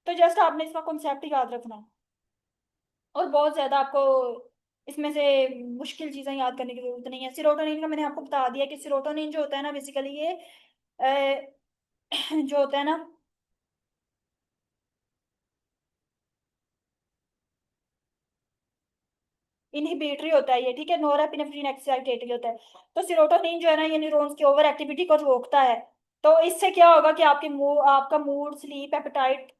तो जस्ट आपने इसका कॉन्सेप्ट याद रखना है, और बहुत ज्यादा आपको इसमें से मुश्किल चीजें याद करने की जरूरत नहीं है। सीरोटोनिन का मैंने आपको बता दिया कि सीरोटोनिन जो होता है ना बेसिकली ये जो होता है ना, इनहिबिटरी होता है ये, ठीक है। नोरेपेनेफ्रिन एक्साइटेटरी होता है। तो सीरोटोनिन जो है ना ये न्यूरॉन्स की ओवर एक्टिविटी को रोकता है। तो इससे क्या होगा कि आपका mood, sleep, appetite,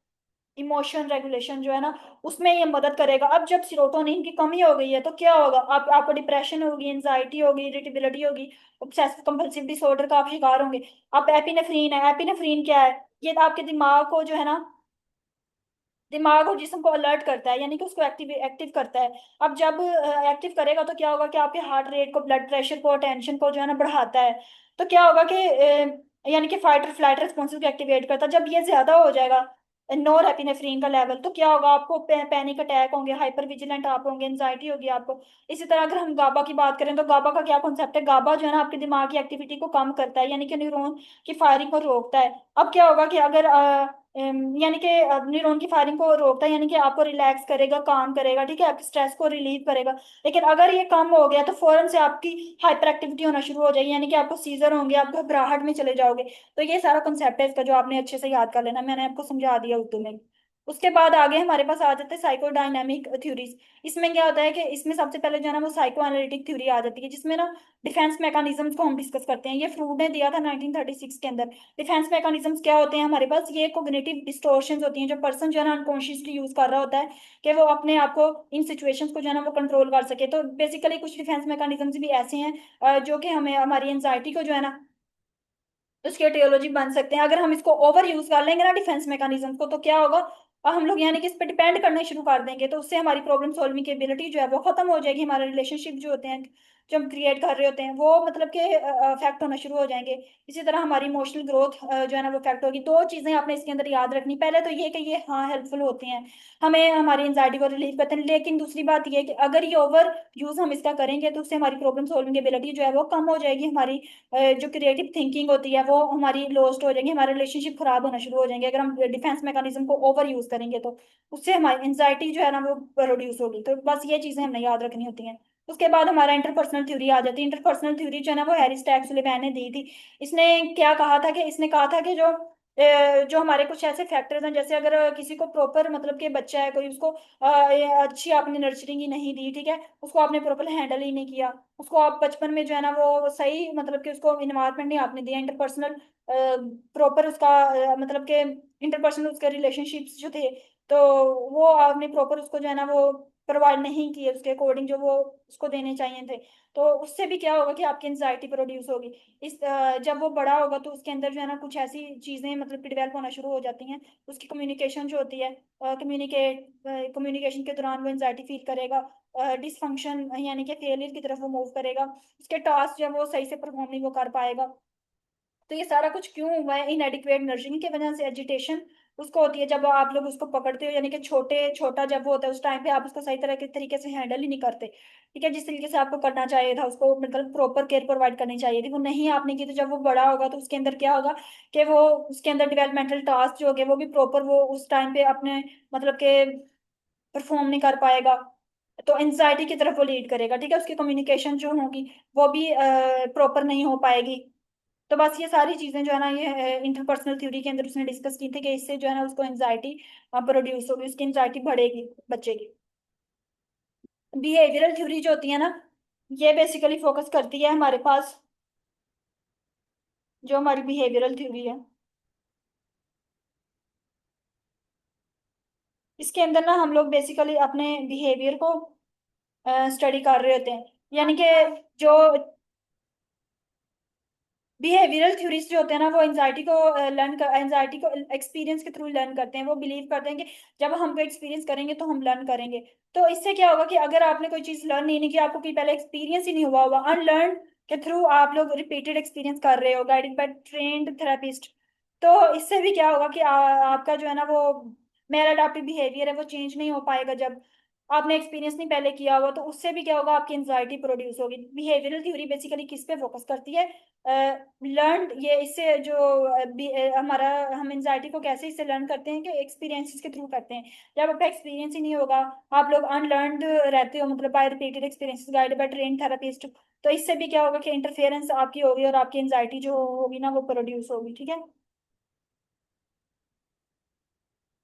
emotion regulation जो है ना उसमें ये मदद करेगा। अब जब सीरोटोनिन की कमी हो गई है तो क्या होगा, आपको डिप्रेशन होगी, एंजाइटी होगी, इरिटेबिलिटी होगी, ऑब्सेसिव कंपल्सिव डिसऑर्डर का आप शिकार होंगे। अब एपिनेफ्रीन है, एपिनेफ्रीन क्या है, ये आपके दिमाग को जो है ना, दिमाग और जिस्म को अलर्ट करता है, यानी कि उसको एक्टिव एक्टिव करता है। अब जब एक्टिव करेगा तो क्या होगा कि आपके हार्ट रेट को, ब्लड प्रेशर को, टेंशन को जो है ना बढ़ाता है। तो क्या होगा कि यानी कि फाइट और फ्लाइट रेस्पॉन्सेस को एक्टिवेट करता है। जब ये ज्यादा हो जाएगा नोर एपिनेफ्रीन का लेवल, तो क्या होगा, आपको पैनिक अटैक होंगे, हाइपर विजिलेंट आप होंगे, एंजाइटी होगी आपको। इसी तरह अगर हम गाबा की बात करें तो गाबा का क्या कॉन्सेप्ट है, गाबा जो है ना आपके दिमाग की एक्टिविटी को कम करता है, यानी कि न्यूरॉन की फायरिंग को रोकता है। अब क्या होगा कि अगर यानी कि न्यूरॉन की फायरिंग को रोकता है, यानी कि आपको रिलैक्स करेगा, काम करेगा, ठीक है, आपके स्ट्रेस को रिलीव करेगा। लेकिन अगर ये कम हो गया तो फौरन से आपकी हाइपर एक्टिविटी होना शुरू हो जाएगी, यानी कि आपको सीजर होंगे, आप घबराहट में चले जाओगे। तो ये सारा कंसेप्ट है इसका, जो आपने अच्छे से याद कर लेना, मैंने आपको समझा दिया उर्दू में। उसके बाद आगे हमारे पास आ जाते हैं साइकोडायनामिक थ्योरीज। इसमें क्या होता है कि इसमें सबसे पहले जो है ना वो साइको एनालिटिक थ्योरी आ जाती है, जिसमें ना डिफेंस मैकेनिज्म्स को हम डिस्कस करते हैं। ये फ्रूड ने दिया था 1936 के अंदर। डिफेंस मैकेनिज्म्स क्या होते हैं हमारे पास, ये कोग्निटिव डिस्टोर्शंस होती हैं जो पर्सन जो है ना अनकॉन्शियसली यूज कर रहा होता है, कि वो अपने आप को इन सिचुएशंस को जो है ना वो कंट्रोल कर सके। तो बेसिकली कुछ डिफेंस मैकेनिज्म्स भी ऐसे हैं जो कि हमें हमारी एंजाइटी को जो है ना उसके टियोलॉजी बन सकते हैं। अगर हम इसको ओवर यूज कर लेंगे ना डिफेंस मैकेनिज्म को, तो क्या होगा, हम लोग यानी कि इस पे डिपेंड करना शुरू कर देंगे, तो उससे हमारी प्रॉब्लम सॉल्विंग की एबिलिटी जो है वो खत्म हो जाएगी। हमारे रिलेशनशिप जो होते हैं, जो हम क्रिएट कर रहे होते हैं, वो मतलब कि अफेक्ट होना शुरू हो जाएंगे। इसी तरह हमारी इमोशनल ग्रोथ जो है ना वो अफेक्ट होगी। दो चीजें आपने इसके अंदर याद रखनी, पहले तो ये कि ये हाँ हेल्पफुल होती हैं, हमें हमारी एंजाइटी को रिलीव करते हैं। लेकिन दूसरी बात ये है कि अगर ये ओवर यूज हम इसका करेंगे तो उससे हमारी प्रॉब्लम सॉल्विंग एबिलिटी जो है वो कम हो जाएगी। हमारी जो क्रिएटिव थिंकिंग होती है वो हमारी लॉस्ट हो जाएगी, हमारे रिलेशनशिप खराब होना शुरू हो जाएंगे अगर हम डिफेंस मैकेनिज्म को ओवर यूज करेंगे। तो उससे हमारी एंजाइटी जो है ना वो प्रोड्यूस होगी। तो बस ये चीजें हमें याद रखनी होती हैं। उसके बाद हमारा इंटरपर्सनल थ्योरी आ जाती है। इंटरपर्सनल थ्योरी जो है ना वो हैरी स्टैक सुलिवैन ने दी थी। इसने क्या कहा था कि इसने कहा था कि जो हमारे कुछ ऐसे फैक्टर्स हैं, जैसे अगर किसी को प्रॉपर मतलब कि बच्चा है कोई, उसको ये अच्छी आपने नर्चरिंग ही नहीं दी, ठीक है, उसको आपने प्रॉपर हैंडल ही नहीं किया, उसको आप बचपन में जो है ना वो सही मतलब कि उसको इन्वायरमेंट नहीं आपने दिया, इंटरपर्सनल प्रॉपर उसका मतलब कि इंटरपर्सनल उसके रिलेशनशिप्स जो थे, तो वो आपने प्रॉपर उसको जो है ना वो प्रोवाइड नहीं किए उसके अकॉर्डिंग जो वो उसको देने चाहिए थे। तो उससे भी क्या होगा कि आपकी एंजाइटी प्रोड्यूस होगी। जब वो बड़ा होगा तो उसके अंदर जो है ना कुछ ऐसी चीजें मतलब कि डिवेल्प होना शुरू हो जाती हैं। उसकी कम्युनिकेशन जो होती है, कम्युनिकेशन के दौरान वो एंजाइटी फील करेगा, डिसफंक्शन यानी कि फेलियर की तरफ वो मूव करेगा, उसके टास्क जो है वो सही से परफॉर्म नहीं वो कर पाएगा। तो ये सारा कुछ क्यों हुआ है, इनएडिक्वेट नर्सिंग की वजह से। एजिटेशन उसको होती है जब आप लोग उसको पकड़ते हो, यानी कि छोटा जब वो होता है उस टाइम पे आप उसको सही तरह के तरीके से हैंडल ही नहीं करते, ठीक है, जिस तरीके से आपको करना चाहिए था, उसको मतलब प्रॉपर केयर प्रोवाइड करनी चाहिए थी, वो नहीं आपने की। तो जब वो बड़ा होगा तो उसके अंदर क्या होगा कि वो उसके अंदर डेवलपमेंटल टास्क जो हो गए वो भी प्रॉपर वो उस टाइम पे अपने मतलब के परफॉर्म नहीं कर पाएगा। तो एंजाइटी की तरफ वो लीड करेगा, ठीक है, उसकी कम्युनिकेशन जो होगी वो भी प्रॉपर नहीं हो पाएगी। तो बस ये सारी चीजें जो है ना ये इंटरपर्सनल थ्योरी के अंदर उसने डिस्कस की थी कि इससे जो है ना उसको एंजाइटी प्रोड्यूस होगी, उसकी एंजाइटी बढ़ेगी बच्चे की। बिहेवियरल थ्योरी जो होती है ना, ये बेसिकली फोकस करती है हमारे पास, जो हमारी बिहेवियरल थ्योरी है इसके अंदर ना हम लोग बेसिकली अपने बिहेवियर को स्टडी कर रहे होते हैं, यानी कि जो बिहेवियरल थ्योरीज जो होते हैं ना वो एंजाइटी को लर्न कर एंजाइटी को एक्सपीरियंस के थ्रू लर्न करते हैं। वो बिलीव करते हैं कि जब हम कोई एक्सपीरियंस करेंगे तो हम लर्न करेंगे। तो इससे क्या होगा कि अगर आपने कोई चीज लर्न नहीं की, आपको कोई पहले एक्सपीरियंस ही नहीं हुआ होगा, अनलर्न के थ्रू आप लोग रिपीटेड एक्सपीरियंस कर रहे हो गाइडेड बाय ट्रेन्ड थेरापिस्ट, तो इससे भी क्या होगा कि आपका जो है ना वो मेल अडॉप्टिव बिहेवियर है वो चेंज नहीं हो पाएगा। जब आपने एक्सपीरियंस नहीं पहले किया हुआ तो उससे भी क्या होगा, आपकी एंजाइटी प्रोड्यूस होगी। बिहेवियरल थ्योरी बेसिकली किस पे फोकस करती है? लर्न, ये इससे जो हमारा हम एंजाइटी को कैसे इससे लर्न करते हैं कि एक्सपीरियंसेस के थ्रू करते हैं। जब आपका एक्सपीरियंस ही नहीं होगा, आप लोग अनलर्नड रहते हो, मतलब by repeated experiences guided by train therapist, तो इससे भी क्या होगा कि इंटरफेरेंस आपकी होगी और आपकी एंजाइटी जो होगी ना वो प्रोड्यूस होगी। ठीक है।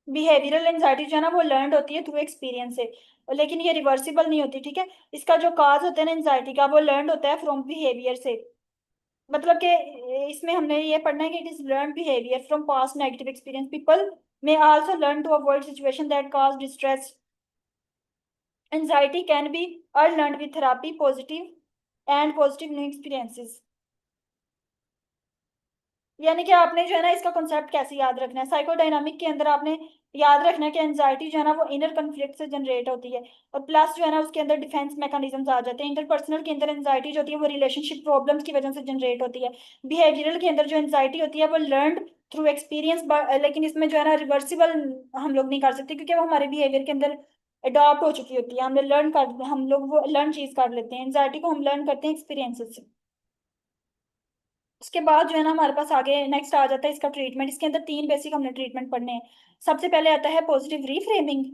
बिहेवियरल एंजाइटी जो है ना वो लर्न होती है थ्रू एक्सपीरियंस से, लेकिन ये रिवर्सिबल नहीं होती। ठीक है। इसका जो काज होता है ना एंजाइटी का, वो लर्न होता है फ्रॉम बिहेवियर से। मतलब कि इसमें हमने ये पढ़ना है कि it is learn behaviour from past negative experience. People may also learn to avoid situation that cause distress. Anxiety can be unlearned with therapy, positive and positive new experiences. यानी कि आपने जो है ना इसका कॉन्सेप्ट कैसे याद रखना है, साइकोडायनामिक के अंदर आपने याद रखना है कि एंजाइटी जो है ना वो इनर कन्फ्लिक्ट से जनरेट होती है, और प्लस जो है ना उसके अंदर डिफेंस मैकेनिज्म्स आ जाते हैं। इंटरपर्सनल के अंदर एंजाइटी जो होती है वो रिलेशनशिप प्रॉब्लम्स की वजह से जनरेट होती है। बिहेवियरल के अंदर जो एंजाइटी होती है वो लर्नड थ्रू एक्सपीरियंस, लेकिन इसमें जो है ना रिवर्सिबल हम लोग नहीं कर सकते, क्योंकि वो हमारे बिहेवियर के अंदर अडॉप्ट हो चुकी होती है। हमने लर्न कर हम लोग वो लर्न चीज कर लेते हैं, एंजाइटी को हम लर्न करते हैं एक्सपीरियंसेस से। उसके बाद जो है ना हमारे पास आगे नेक्स्ट आ जाता है इसका ट्रीटमेंट। इसके अंदर तीन बेसिक हमने ट्रीटमेंट पढ़ने हैं। सबसे पहले आता है पॉजिटिव रीफ्रेमिंग,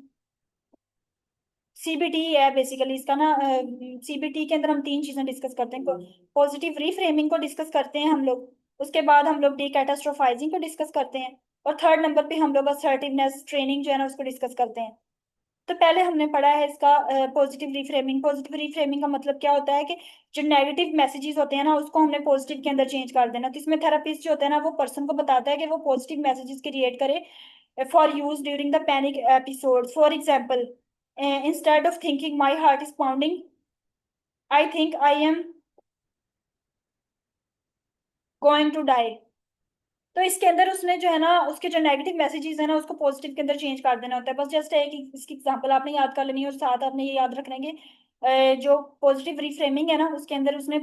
सीबीटी है बेसिकली इसका ना। सीबीटी के अंदर हम तीन चीजें डिस्कस करते हैं। पॉजिटिव रीफ्रेमिंग को डिस्कस करते हैं हम लोग, उसके बाद हम लोग डी कैटास्ट्रोफाइजिंग को डिस्कस करते हैं, और थर्ड नंबर पे हम लोग असर्टिवनेस ट्रेनिंग जो है ना उसको डिस्कस करते हैं। तो पहले हमने पढ़ा है इसका पॉजिटिव रिफ्रेमिंग। पॉजिटिव रिफ्रेमिंग का मतलब क्या होता है कि जो नेगेटिव मैसेजेस होते हैं ना उसको हमने पॉजिटिव के अंदर चेंज कर देना। तो इसमें थेरापिस्ट जो होता है ना वो पर्सन को बताता है कि वो पॉजिटिव मैसेजेस क्रिएट करे for use during the panic episode. For example, instead of thinking my heart is pounding, I think I am going to die. तो इसके अंदर उसने जो है ना उसके जो नेगेटिव मैसेजेस है ना उसको पॉजिटिव के अंदर चेंज कर देना होता है। बस जस्ट एक इसकी एग्जांपल आपने याद कर लेनी है, और साथ आपने ये याद रखना है कि जो पॉजिटिव रिफ्रेमिंग है ना उसके अंदर उसने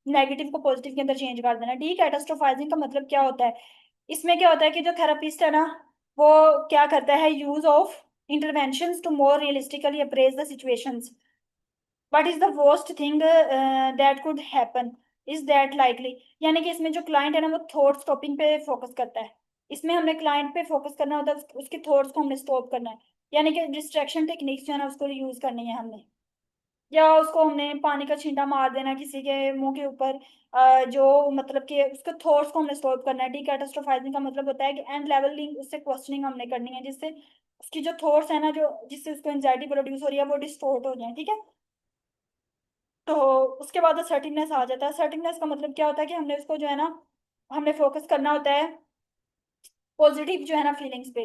नेगेटिव को पॉजिटिव के अंदर चेंज कर देना। डी कैटास्ट्रोफाइजिंग का मतलब क्या होता है? इसमें क्या होता है कि जो थेरापिस्ट है ना वो क्या करता है, use of interventions to more realistically appraise the situations. What is the worst thing that could happen, is that likely. यानी कि इसमें जो क्लाइंट है ना वो थॉट स्टॉपिंग पे फोकस करता है। इसमें हमने क्लाइंट पे फोकस करना होता है, उसके थॉट्स को हमने स्टॉप करना है। यानी कि डिस्ट्रैक्शन टेक्निक्स जो है ना उसको यूज करनी है हमने, या उसको हमने पानी का छींटा मार देना किसी के मुंह के ऊपर। जो मतलब कि उसके थॉट्स को हमने स्टॉप करना है। डी कैटास्ट्रोफाइजिंग का मतलब होता है कि एंड लेवलिंग उससे क्वेश्चनिंग हमने करनी है, जिससे उसकी जो थॉट्स है ना जो जिससे उसको एंजाइटी प्रोड्यूस हो रही है वो डिस्टॉर्ट हो जाए। ठीक है। तो उसके बाद असर्टिवनेस आ जाता है। असर्टिवनेस का मतलब क्या होता है कि हमने उसको जो है ना हमने फोकस करना होता है पॉजिटिव जो है ना फीलिंग्स पे।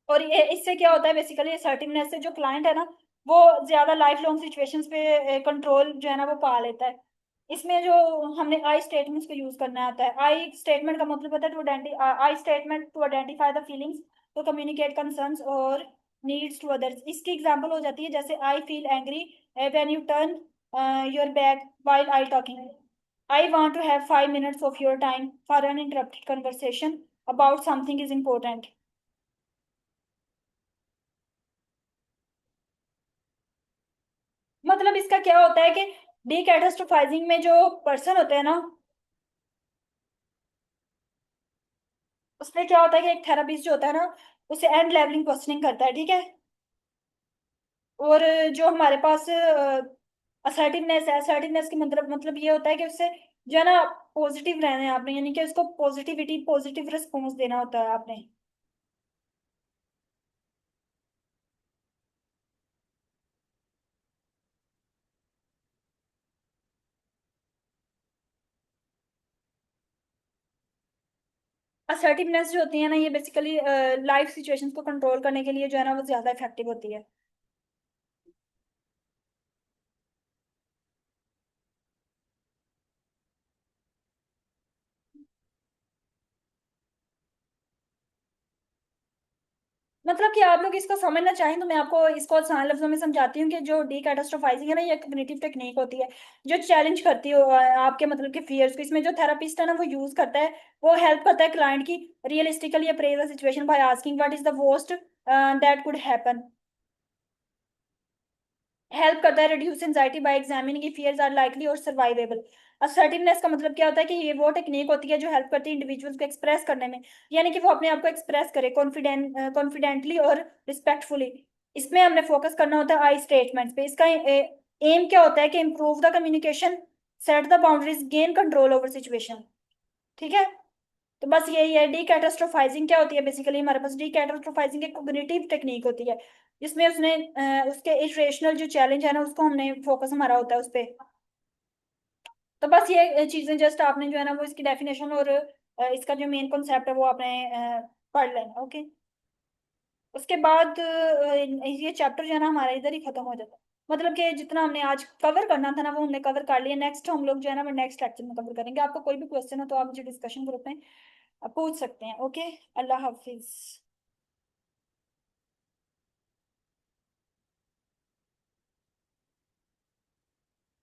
और ये इससे क्या होता है बेसिकली असर्टिवनेस से जो क्लाइंट है ना वो ज्यादा लाइफ लॉन्ग सिचुएशंस पे कंट्रोल जो है ना वो पा लेता है। इसमें जो हमने आई स्टेटमेंट्स को यूज करना आता है। आई स्टेटमेंट का मतलब होता है to I statement to identify the feelings, to communicate concerns और नीड्स टू अदर्स। इसकी एग्जांपल हो जाती है जैसे I feel angry when you turn your back while I talking, I want to have 5 minutes of your time for uninterrupted conversation about something is important. मतलब इसका क्या होता है कि डी कैटास्ट्रोफाइजिंग में जो पर्सन होते हैं ना उसमें क्या होता है कि एक थेरापिस्ट जो होता है ना उसे एंड लेवलिंग क्वेश्चनिंग करता है। ठीक है। और जो हमारे पास असर्टिवनेस है, असर्टिवनेस की मतलब ये होता है कि उससे जो है ना पॉजिटिव रहना है आपने, यानी कि उसको पॉजिटिविटी पॉजिटिव रिस्पॉन्स देना होता है आपने। असर्टिवनेस जो होती है ना ये बेसिकली लाइफ सिचुएशंस को कंट्रोल करने के लिए जो है ना वो ज्यादा इफेक्टिव होती है। मतलब कि आप लोग इसको समझना चाहें तो मैं आपको इसको आसान लफ्जों में समझाती हूँ कि जो डी कैटास्ट्रोफाइजिंग है ना, ये कॉग्निटिव टेक्निक होती है जो चैलेंज करती है आपके मतलब के फियर्स को। इसमें जो थेरापिस्ट है ना वो यूज करता है, वो हेल्प करता है क्लाइंट की realistically appraise the situation by asking what is the worst that could happen. Help करता है reduce anxiety by examining if fears are likely और सर्वाइवेबल। असर्टिवनेस का मतलब क्या होता है कि ये वो टेक्निक होती है जो हेल्प करती है इंडिविजुअल्स को एक्सप्रेस करने में, यानी कि वो अपने आप को एक्सप्रेस करे कॉन्फिडेंटली और रिस्पेक्टफुली। इसमें हमने फोकस करना होता है आई स्टेटमेंट्स पे। इसका एम क्या होता है कि improve the communication, set the boundaries, gain control over situation. ठीक है। तो बस यही है। डी कैटास्ट्रोफाइजिंग क्या होती है बेसिकली, हमारे पास डी कैटास्ट्रोफाइजिंग एक कोग्निटिव टेक्निक होती है जिसमें उसने उसके इटरेशनल जो चैलेंज है ना उसको हमने फोकस हमारा होता है उस पे। तो बस ये चीजें जस्ट आपने जो है ना वो इसकी डेफिनेशन और इसका जो मेन कॉन्सेप्ट है वो आपने पढ़ लेना। ओके। उसके बाद ये चैप्टर जो है ना हमारा इधर ही खत्म हो जाता है। मतलब कि जितना हमने आज कवर करना था ना वो हमने कवर कर लिया। नेक्स्ट हम लोग जो है ना वो नेक्स्ट लेक्चर में कवर करेंगे। आपको कोई भी क्वेश्चन हो तो आप मुझे डिस्कशन ग्रुप में पूछ सकते हैं। ओके। अल्लाह हाफिज।